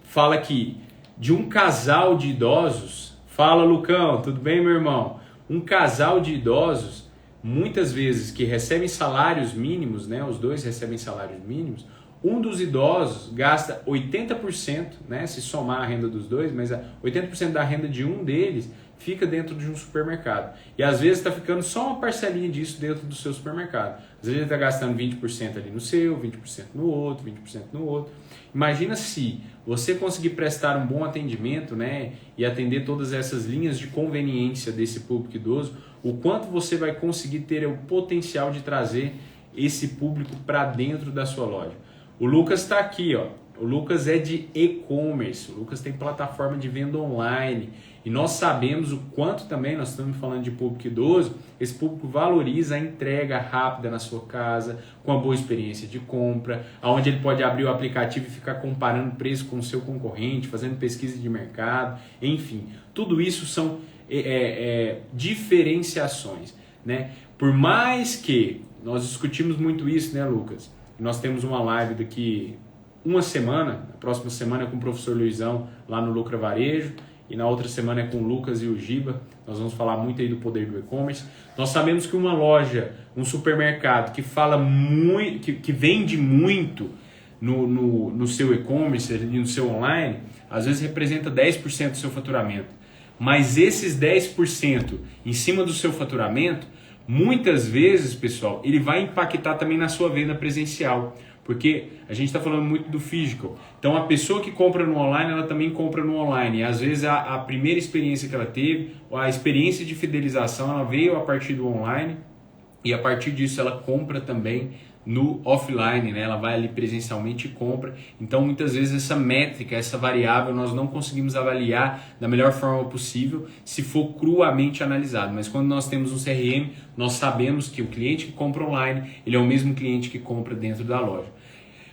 fala que de um casal de idosos, fala Lucão, tudo bem meu irmão? Um casal de idosos, muitas vezes que recebem salários mínimos, né? Os dois recebem salários mínimos, um dos idosos gasta 80%, né? Se somar a renda dos dois, mas 80% da renda de um deles fica dentro de um supermercado. E às vezes está ficando só uma parcelinha disso dentro do seu supermercado. Às vezes ele está gastando 20% ali no seu, 20% no outro, 20% no outro. Imagina se você conseguir prestar um bom atendimento, né, e atender todas essas linhas de conveniência desse público idoso, o quanto você vai conseguir ter o potencial de trazer esse público para dentro da sua loja. O Lucas está aqui, ó. O Lucas é de e-commerce, o Lucas tem plataforma de venda online e nós sabemos o quanto também, nós estamos falando de público idoso, esse público valoriza a entrega rápida na sua casa, com uma boa experiência de compra, onde ele pode abrir o aplicativo e ficar comparando preço com o seu concorrente, fazendo pesquisa de mercado, enfim, tudo isso são diferenciações, né? Por mais que nós discutimos muito isso, né, Lucas? Nós temos uma live daqui uma semana, a próxima semana é com o professor Luizão lá no Lucra Varejo e na outra semana é com o Lucas e o Giba. Nós vamos falar muito aí do poder do e-commerce. Nós sabemos que uma loja, um supermercado que fala muito, que vende muito no seu e-commerce e no seu online, às vezes representa 10% do seu faturamento. Mas esses 10% em cima do seu faturamento, muitas vezes, pessoal, ele vai impactar também na sua venda presencial. Porque a gente está falando muito do physical. Então a pessoa que compra no online, ela também compra no online. E às vezes a primeira experiência que ela teve, a experiência de fidelização, ela veio a partir do online. E a partir disso ela compra também no offline, né? Ela vai ali presencialmente e compra. Então muitas vezes essa métrica, essa variável, nós não conseguimos avaliar da melhor forma possível se for cruamente analisado. Mas quando nós temos um CRM, nós sabemos que o cliente que compra online, ele é o mesmo cliente que compra dentro da loja.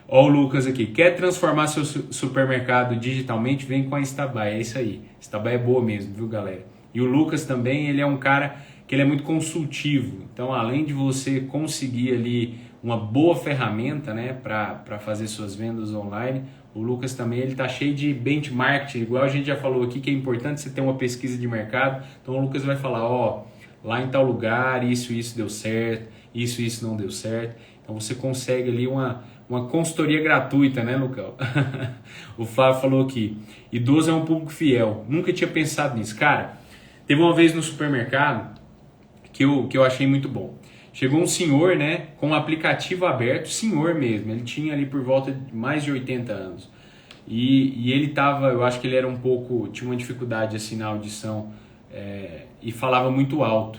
Ó o Lucas aqui, quer transformar seu supermercado digitalmente? Vem com a Instabuy, é isso aí. Instabuy é boa mesmo, viu galera? E o Lucas também, ele é um cara que ele é muito consultivo. Então além de você conseguir ali uma boa ferramenta, né, para fazer suas vendas online, o Lucas também ele tá cheio de benchmark, igual a gente já falou aqui, que é importante você ter uma pesquisa de mercado. Então o Lucas vai falar, ó, lá em tal lugar, isso deu certo, isso não deu certo. Então você consegue ali uma consultoria gratuita, né, Lucão? O Flávio falou aqui, idoso é um público fiel. Nunca tinha pensado nisso. Cara, teve uma vez no supermercado que eu achei muito bom. Chegou um senhor, né, com um aplicativo aberto, senhor mesmo, ele tinha ali por volta de mais de 80 anos. E ele tava, eu acho que ele era tinha uma dificuldade assim na audição, e falava muito alto.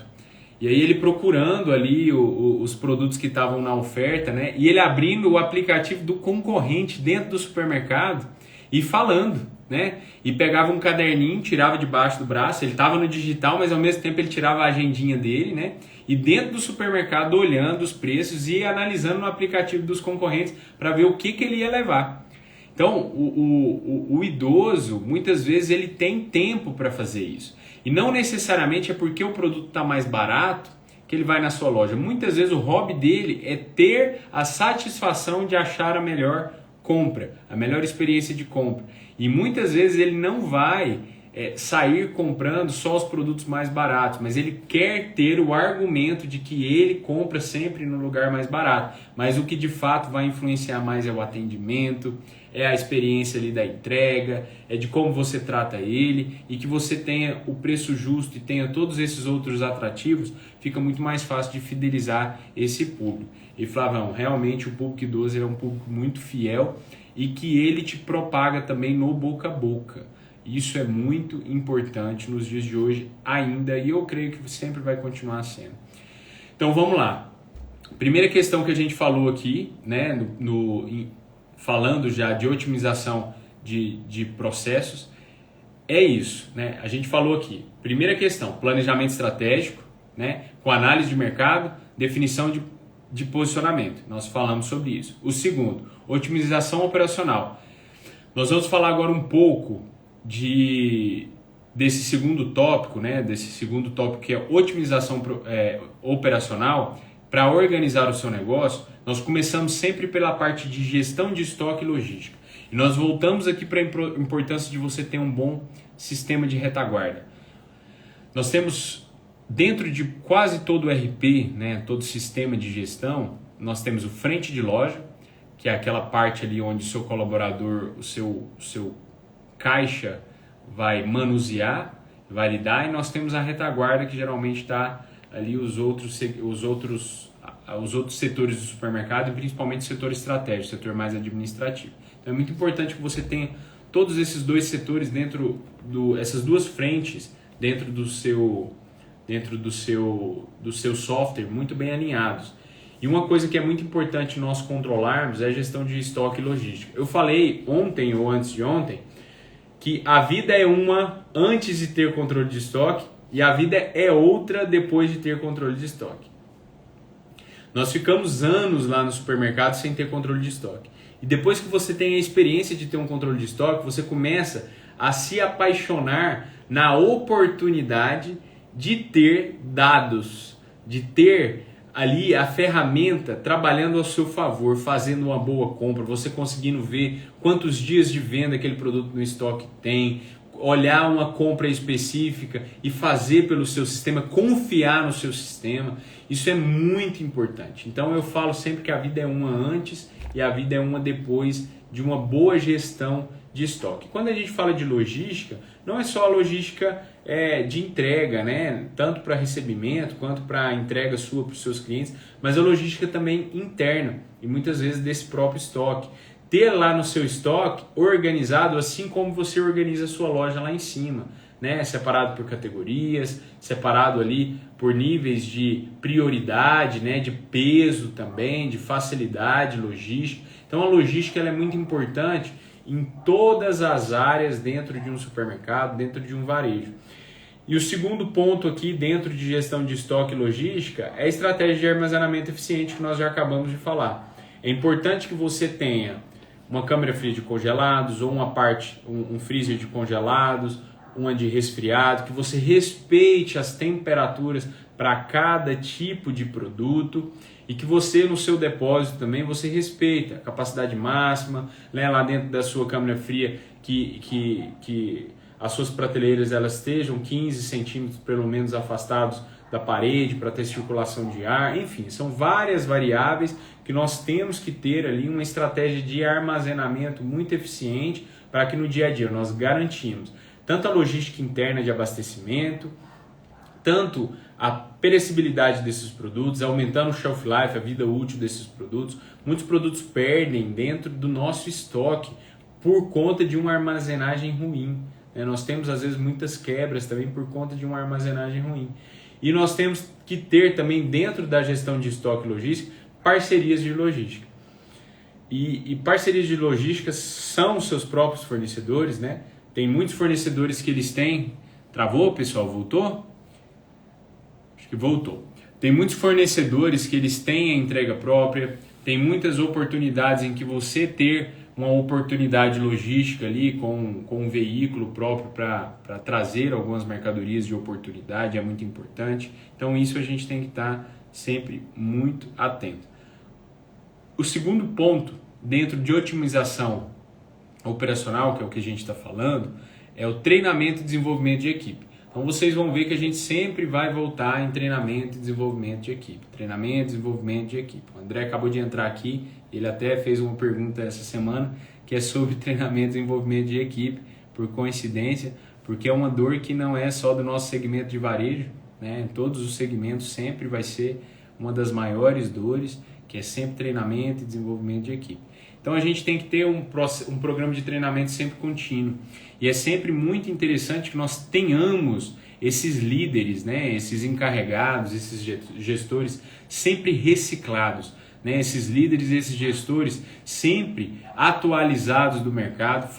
E aí ele procurando ali os produtos que estavam na oferta, né, e ele abrindo o aplicativo do concorrente dentro do supermercado e falando, né, e pegava um caderninho, tirava debaixo do braço, ele estava no digital, mas ao mesmo tempo ele tirava a agendinha dele, né, e dentro do supermercado olhando os preços e analisando no aplicativo dos concorrentes para ver o que ele ia levar. Então, o idoso, muitas vezes, ele tem tempo para fazer isso. E não necessariamente é porque o produto está mais barato que ele vai na sua loja. Muitas vezes o hobby dele é ter a satisfação de achar a melhor compra, a melhor experiência de compra. E muitas vezes ele não vai sair comprando só os produtos mais baratos, mas ele quer ter o argumento de que ele compra sempre no lugar mais barato. Mas o que de fato vai influenciar mais é o atendimento, é a experiência ali da entrega, é de como você trata ele, e que você tenha o preço justo e tenha todos esses outros atrativos, fica muito mais fácil de fidelizar esse público. E Flavão, realmente o público idoso é um público muito fiel e que ele te propaga também no boca a boca. Isso é muito importante nos dias de hoje ainda, e eu creio que sempre vai continuar sendo. Então vamos lá. Primeira questão que a gente falou aqui, né, falando já de otimização de processos, é isso, né? A gente falou aqui. Primeira questão, planejamento estratégico, né, com análise de mercado, definição de posicionamento. Nós falamos sobre isso. O segundo, otimização operacional. Nós vamos falar agora um pouco desse segundo tópico, né? Desse segundo tópico que é otimização operacional. Para organizar o seu negócio, nós começamos sempre pela parte de gestão de estoque e logística. E nós voltamos aqui para a importância de você ter um bom sistema de retaguarda. Nós temos, dentro de quase todo o RP, né, todo sistema de gestão, nós temos o frente de loja, que é aquela parte ali onde o seu colaborador, o seu caixa vai manusear, vai lidar, e nós temos a retaguarda, que geralmente está ali os outros setores do supermercado, e principalmente o setor estratégico, o setor mais administrativo. Então é muito importante que você tenha todos esses dois setores essas duas frentes dentro do seu software muito bem alinhados. E uma coisa que é muito importante nós controlarmos é a gestão de estoque e logística. Eu falei ontem ou antes de ontem que a vida é uma antes de ter controle de estoque e a vida é outra depois de ter controle de estoque. Nós ficamos anos lá no supermercado sem ter controle de estoque. E depois que você tem a experiência de ter um controle de estoque, você começa a se apaixonar na oportunidade de ter dados, de ter ali a ferramenta trabalhando ao seu favor, fazendo uma boa compra, você conseguindo ver quantos dias de venda aquele produto no estoque tem, olhar uma compra específica e fazer pelo seu sistema, confiar no seu sistema. Isso é muito importante. Então eu falo sempre que a vida é uma antes e a vida é uma depois de uma boa gestão de estoque. Quando a gente fala de logística, não é só a logística de entrega, né? Tanto para recebimento quanto para entrega sua para os seus clientes, mas a logística também interna e muitas vezes desse próprio estoque. Ter lá no seu estoque organizado, assim como você organiza a sua loja lá em cima, né? Separado por categorias, separado ali por níveis de prioridade, né? De peso também, de facilidade logística. Então a logística ela é muito importante em todas as áreas dentro de um supermercado, dentro de um varejo. E o segundo ponto aqui dentro de gestão de estoque e logística é a estratégia de armazenamento eficiente que nós já acabamos de falar. É importante que você tenha uma câmara fria de congelados ou um freezer de congelados, uma de resfriado, que você respeite as temperaturas para cada tipo de produto e que você no seu depósito também você respeita a capacidade máxima, né, lá dentro da sua câmara fria que as suas prateleiras elas estejam 15 centímetros pelo menos afastados da parede para ter circulação de ar, enfim, são várias variáveis que nós temos que ter ali uma estratégia de armazenamento muito eficiente para que no dia a dia nós garantimos tanto a logística interna de abastecimento, tanto a perecibilidade desses produtos, aumentando o shelf life, a vida útil desses produtos. Muitos produtos perdem dentro do nosso estoque por conta de uma armazenagem ruim. Nós temos às vezes muitas quebras também por conta de uma armazenagem ruim. E nós temos que ter também dentro da gestão de estoque e logística parcerias de logística. E parcerias de logística são os seus próprios fornecedores, né? Tem muitos fornecedores que eles têm... Travou, pessoal? Voltou? Acho que voltou. Tem muitos fornecedores que eles têm a entrega própria, tem muitas oportunidades em que você ter uma oportunidade logística ali com um veículo próprio para trazer algumas mercadorias de oportunidade, é muito importante. Então isso a gente tem que estar sempre muito atento. O segundo ponto, dentro de otimização operacional, que é o que a gente está falando, é o treinamento e desenvolvimento de equipe. Então vocês vão ver que a gente sempre vai voltar em treinamento e desenvolvimento de equipe. Treinamento e desenvolvimento de equipe. O André acabou de entrar aqui, ele até fez uma pergunta essa semana que é sobre treinamento e desenvolvimento de equipe, por coincidência, porque é uma dor que não é só do nosso segmento de varejo, né? Em todos os segmentos sempre vai ser uma das maiores dores, que é sempre treinamento e desenvolvimento de equipe. Então a gente tem que ter um programa de treinamento sempre contínuo. E é sempre muito interessante que nós tenhamos esses líderes, né, esses encarregados, esses gestores sempre reciclados. Né, esses líderes e esses gestores sempre atualizados do mercado,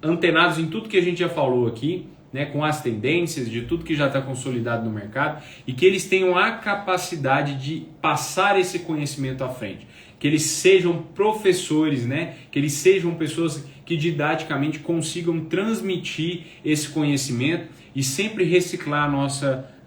antenados em tudo que a gente já falou aqui, né, com as tendências de tudo que já está consolidado no mercado, e que eles tenham a capacidade de passar esse conhecimento à frente. Que eles sejam professores, né? Que eles sejam pessoas que didaticamente consigam transmitir esse conhecimento e sempre reciclar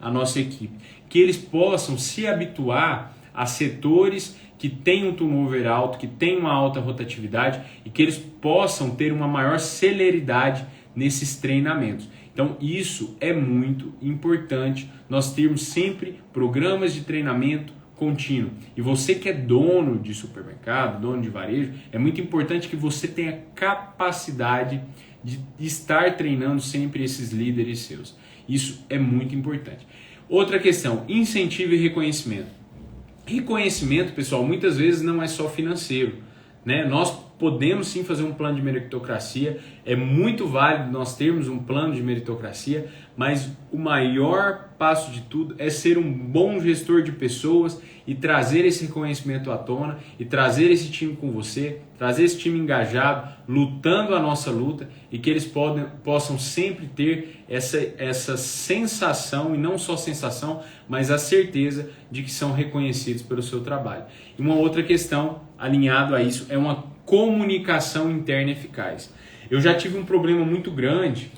a nossa equipe. Que eles possam se habituar a setores que têm um turnover alto, que têm uma alta rotatividade e que eles possam ter uma maior celeridade nesses treinamentos. Então isso é muito importante, nós termos sempre programas de treinamento contínuo. E você que é dono de supermercado, dono de varejo, é muito importante que você tenha capacidade de estar treinando sempre esses líderes seus. Isso é muito importante. Outra questão, incentivo e reconhecimento. Reconhecimento, pessoal, muitas vezes não é só financeiro, né? Nós podemos sim fazer um plano de meritocracia, é muito válido nós termos um plano de meritocracia, mas o maior passo de tudo é ser um bom gestor de pessoas e trazer esse reconhecimento à tona e trazer esse time com você, trazer esse time engajado, lutando a nossa luta e que eles possam sempre ter essa sensação, e não só sensação, mas a certeza de que são reconhecidos pelo seu trabalho. E uma outra questão alinhado a isso é uma comunicação interna eficaz. Eu já tive um problema muito grande,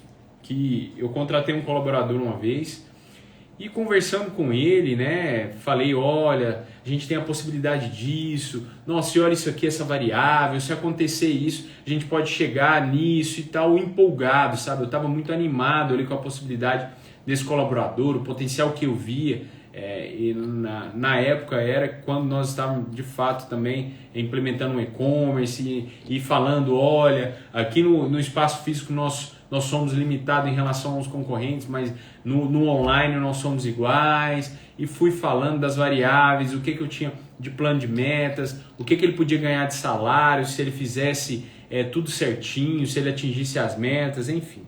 que eu contratei um colaborador uma vez e conversando com ele, né, falei, olha, a gente tem a possibilidade disso, nossa, olha isso aqui, essa variável, se acontecer isso, a gente pode chegar nisso e tal, empolgado, sabe? Eu estava muito animado ali com a possibilidade desse colaborador, o potencial que eu via. E na época era quando nós estávamos de fato também implementando um e-commerce e falando, olha, aqui no espaço físico nós somos limitados em relação aos concorrentes, mas no online nós somos iguais, e fui falando das variáveis, o que eu tinha de plano de metas, o que ele podia ganhar de salário se ele fizesse tudo certinho, se ele atingisse as metas, enfim.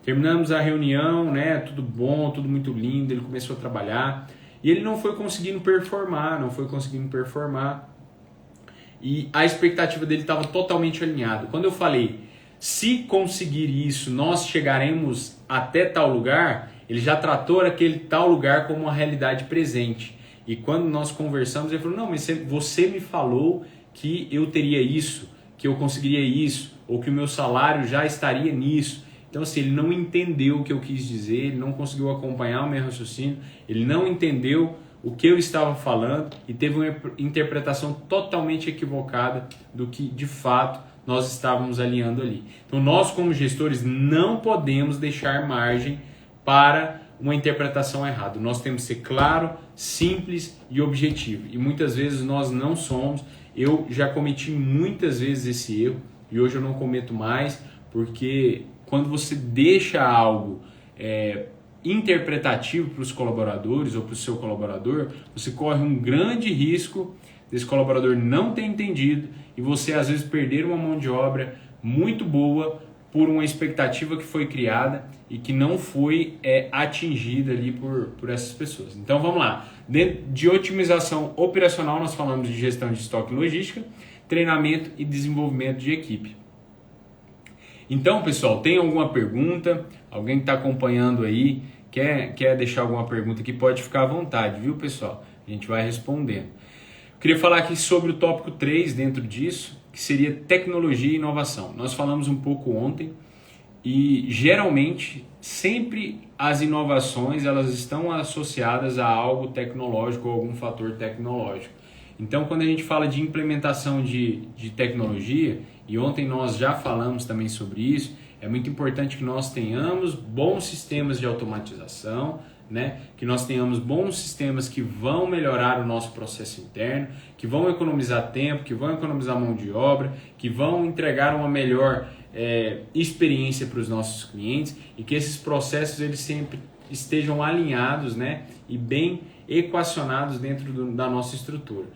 Terminamos a reunião, né, tudo bom, tudo muito lindo, ele começou a trabalhar. E ele não foi conseguindo performar, e a expectativa dele estava totalmente alinhada. Quando eu falei, se conseguir isso, nós chegaremos até tal lugar, ele já tratou aquele tal lugar como uma realidade presente. E quando nós conversamos, ele falou, não, mas você me falou que eu teria isso, que eu conseguiria isso, ou que o meu salário já estaria nisso. Então, assim, ele não entendeu o que eu quis dizer, ele não conseguiu acompanhar o meu raciocínio, ele não entendeu o que eu estava falando e teve uma interpretação totalmente equivocada do que, de fato, nós estávamos alinhando ali. Então, nós, como gestores, não podemos deixar margem para uma interpretação errada. Nós temos que ser claro, simples e objetivo. E muitas vezes nós não somos. Eu já cometi muitas vezes esse erro e hoje eu não cometo mais, porque quando você deixa algo interpretativo para os colaboradores ou para o seu colaborador, você corre um grande risco desse colaborador não ter entendido e você às vezes perder uma mão de obra muito boa por uma expectativa que foi criada e que não foi atingida ali por essas pessoas. Então vamos lá, dentro de otimização operacional nós falamos de gestão de estoque e logística, treinamento e desenvolvimento de equipe. Então pessoal, tem alguma pergunta? Alguém que está acompanhando aí, quer deixar alguma pergunta aqui, pode ficar à vontade, viu pessoal? A gente vai respondendo. Queria falar aqui sobre o tópico 3 dentro disso, que seria tecnologia e inovação. Nós falamos um pouco ontem e geralmente sempre as inovações elas estão associadas a algo tecnológico ou algum fator tecnológico. Então quando a gente fala de implementação de tecnologia, e ontem nós já falamos também sobre isso, é muito importante que nós tenhamos bons sistemas de automatização, né? Que nós tenhamos bons sistemas que vão melhorar o nosso processo interno, que vão economizar tempo, que vão economizar mão de obra, que vão entregar uma melhor experiência para os nossos clientes e que esses processos eles sempre estejam alinhados, né? E bem equacionados dentro da nossa estrutura.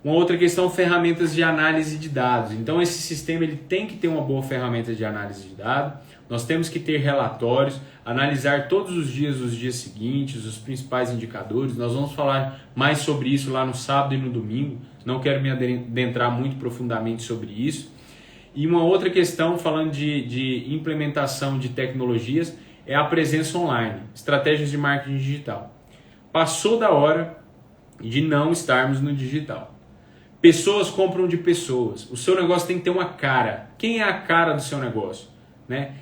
Uma outra questão, ferramentas de análise de dados. Então esse sistema ele tem que ter uma boa ferramenta de análise de dados. Nós temos que ter relatórios, analisar todos os dias seguintes, os principais indicadores. Nós vamos falar mais sobre isso lá no sábado e no domingo. Não quero me adentrar muito profundamente sobre isso. E uma outra questão, falando de implementação de tecnologias, é a presença online, estratégias de marketing digital. Passou da hora de não estarmos no digital. Pessoas compram de pessoas. O seu negócio tem que ter uma cara. Quem é a cara do seu negócio? Né?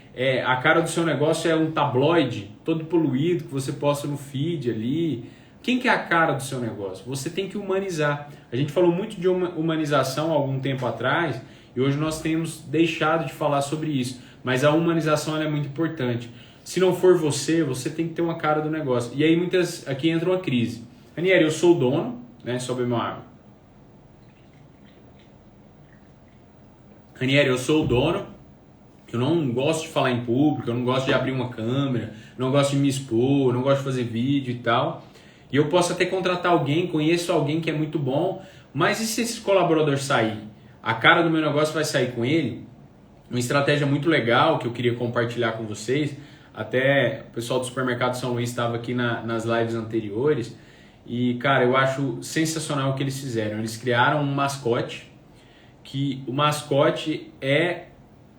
A cara do seu negócio é um tabloide todo poluído que você posta no feed ali. Quem que é a cara do seu negócio? Você tem que humanizar. A gente falou muito de humanização há algum tempo atrás e hoje nós temos deixado de falar sobre isso. Mas a humanização ela é muito importante. Se não for você tem que ter uma cara do negócio. E aí aqui entra uma crise. Ranieri, eu sou o dono, né? Sobe meu água. Ranieri, eu sou o dono, eu não gosto de falar em público, eu não gosto de abrir uma câmera, não gosto de me expor, não gosto de fazer vídeo e tal. E eu posso até contratar alguém, conheço alguém que é muito bom, mas e se esse colaborador sair? A cara do meu negócio vai sair com ele? Uma estratégia muito legal que eu queria compartilhar com vocês, até o pessoal do Supermercado São Luís estava aqui nas lives anteriores, e cara, eu acho sensacional o que eles fizeram. Eles criaram um mascote, que o mascote é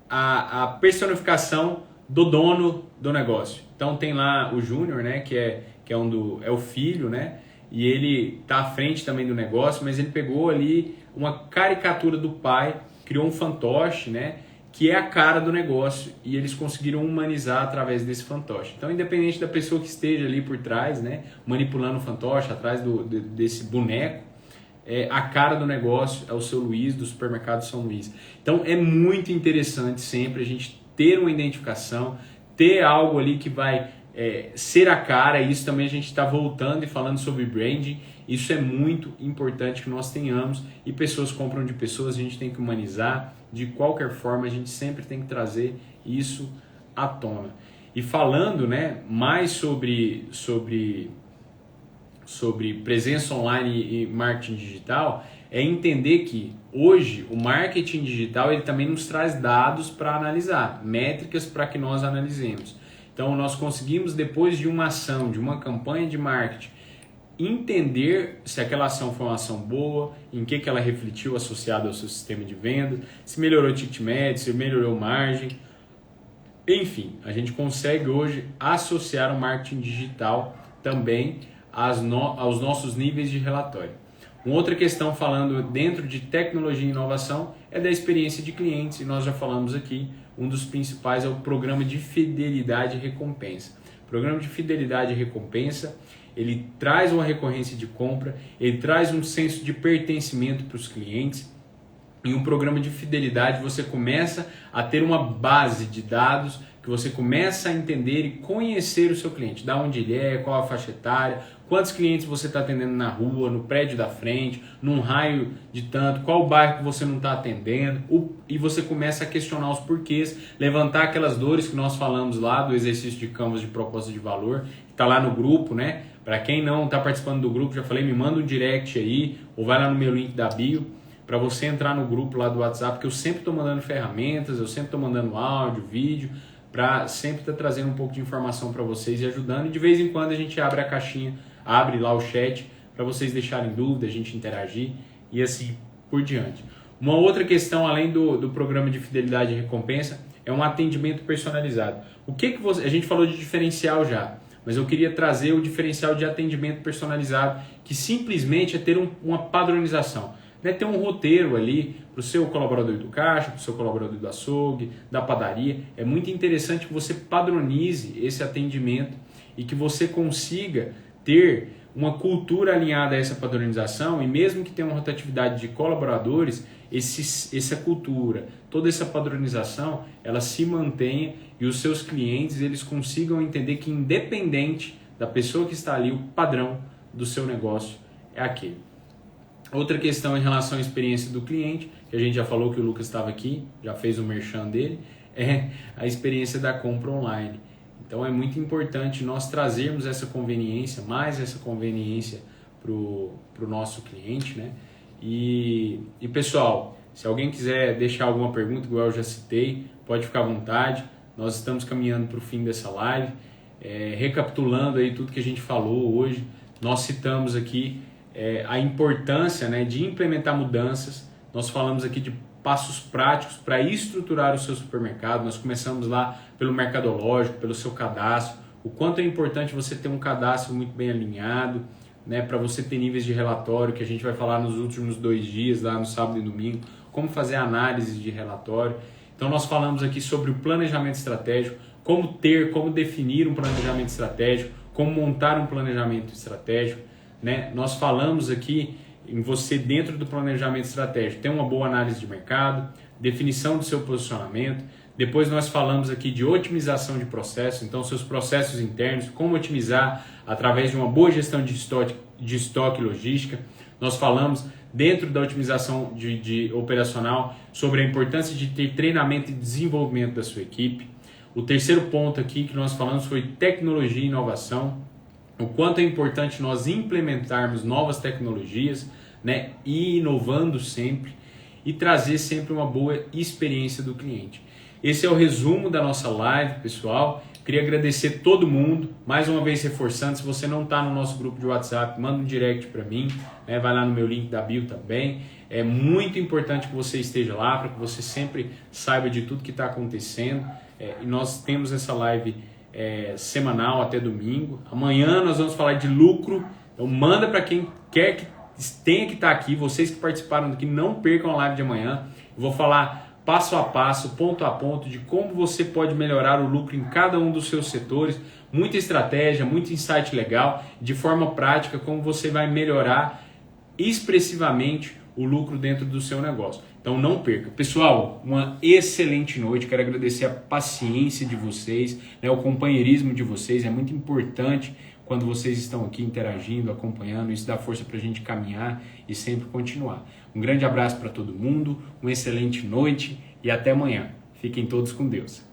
a personificação do dono do negócio. Então tem lá o Júnior, né, que é o filho, né, e ele tá à frente também do negócio, mas ele pegou ali uma caricatura do pai, criou um fantoche, né, que é a cara do negócio e eles conseguiram humanizar através desse fantoche. Então, independente da pessoa que esteja ali por trás, né, manipulando o fantoche atrás desse boneco, a cara do negócio é o seu Luiz, do Supermercado São Luís. Então é muito interessante sempre a gente ter uma identificação, ter algo ali que vai ser a cara. E isso também a gente está voltando e falando sobre branding. Isso é muito importante que nós tenhamos. E pessoas compram de pessoas, a gente tem que humanizar. De qualquer forma, a gente sempre tem que trazer isso à tona. E falando, né, mais sobre presença online e marketing digital, é entender que hoje o marketing digital ele também nos traz dados para analisar, métricas para que nós analisemos. Então nós conseguimos, depois de uma ação, de uma campanha de marketing, entender se aquela ação foi uma ação boa, em que ela refletiu associado ao seu sistema de venda, se melhorou o ticket médio, se melhorou margem. Enfim, a gente consegue hoje associar o marketing digital também aos nossos níveis de relatório. Uma outra questão falando dentro de tecnologia e inovação é da experiência de clientes, e nós já falamos aqui, um dos principais é o programa de fidelidade e recompensa. O programa de fidelidade e recompensa, ele traz uma recorrência de compra, ele traz um senso de pertencimento para os clientes. Em um programa de fidelidade você começa a ter uma base de dados que você começa a entender e conhecer o seu cliente, da onde ele é, qual a faixa etária, quantos clientes você está atendendo na rua, no prédio da frente, num raio de tanto, qual o bairro que você não está atendendo, e você começa a questionar os porquês, levantar aquelas dores que nós falamos lá do exercício de Canvas de proposta de valor, que está lá no grupo, né? Para quem não está participando do grupo, já falei, me manda um direct aí, ou vai lá no meu link da bio, para você entrar no grupo lá do WhatsApp, que eu sempre estou mandando ferramentas, eu sempre estou mandando áudio, vídeo, para sempre estar trazendo um pouco de informação para vocês e ajudando. E de vez em quando a gente abre a caixinha, abre lá o chat para vocês deixarem dúvida, a gente interagir e assim por diante. Uma outra questão, além do programa de fidelidade e recompensa, é um atendimento personalizado. O que você... A gente falou de diferencial já, mas eu queria trazer o diferencial de atendimento personalizado, que simplesmente é ter uma padronização. Né, ter um roteiro ali para o seu colaborador do caixa, para o seu colaborador do açougue, da padaria. É muito interessante que você padronize esse atendimento e que você consiga ter uma cultura alinhada a essa padronização, e mesmo que tenha uma rotatividade de colaboradores, essa cultura, toda essa padronização, ela se mantenha e os seus clientes eles consigam entender que, independente da pessoa que está ali, o padrão do seu negócio é aquele. Outra questão em relação à experiência do cliente, que a gente já falou que o Lucas estava aqui, já fez o merchan dele, é a experiência da compra online. Então é muito importante nós trazermos essa conveniência, mais essa conveniência para o nosso cliente, né? E pessoal, se alguém quiser deixar alguma pergunta, igual eu já citei, pode ficar à vontade. Nós estamos caminhando para o fim dessa live. Recapitulando aí tudo que a gente falou hoje, nós citamos aqui a importância, né, de implementar mudanças. Nós falamos aqui de passos práticos para estruturar o seu supermercado. Nós começamos lá pelo mercadológico, pelo seu cadastro, o quanto é importante você ter um cadastro muito bem alinhado, né, para você ter níveis de relatório, que a gente vai falar nos últimos 2 dias, lá no sábado e domingo, como fazer análise de relatório. Então nós falamos aqui sobre o planejamento estratégico, como definir um planejamento estratégico, como montar um planejamento estratégico, né? Nós falamos aqui em você, dentro do planejamento estratégico, ter uma boa análise de mercado, definição do seu posicionamento. Depois nós falamos aqui de otimização de processos, então seus processos internos, como otimizar através de uma boa gestão de estoque e logística. Nós falamos, dentro da otimização de operacional, sobre a importância de ter treinamento e desenvolvimento da sua equipe. O terceiro ponto aqui que nós falamos foi tecnologia e inovação. O quanto é importante nós implementarmos novas tecnologias, né, e inovando sempre e trazer sempre uma boa experiência do cliente. Esse é o resumo da nossa live, pessoal. Queria agradecer todo mundo, mais uma vez reforçando, se você não está no nosso grupo de WhatsApp, manda um direct para mim, né, vai lá no meu link da bio também. É muito importante que você esteja lá, para que você sempre saiba de tudo que está acontecendo. E nós temos essa live semanal até domingo. Amanhã nós vamos falar de lucro. Então manda para quem quer que tenha que estar aqui. Vocês que participaram daqui, não percam a live de amanhã. Eu vou falar passo a passo, ponto a ponto, de como você pode melhorar o lucro em cada um dos seus setores. Muita estratégia, muito insight legal, de forma prática, como você vai melhorar expressivamente o lucro dentro do seu negócio. Então não perca. Pessoal, uma excelente noite. Quero agradecer a paciência de vocês, né, o companheirismo de vocês. É muito importante quando vocês estão aqui interagindo, acompanhando. Isso dá força para a gente caminhar e sempre continuar. Um grande abraço para todo mundo, uma excelente noite e até amanhã. Fiquem todos com Deus.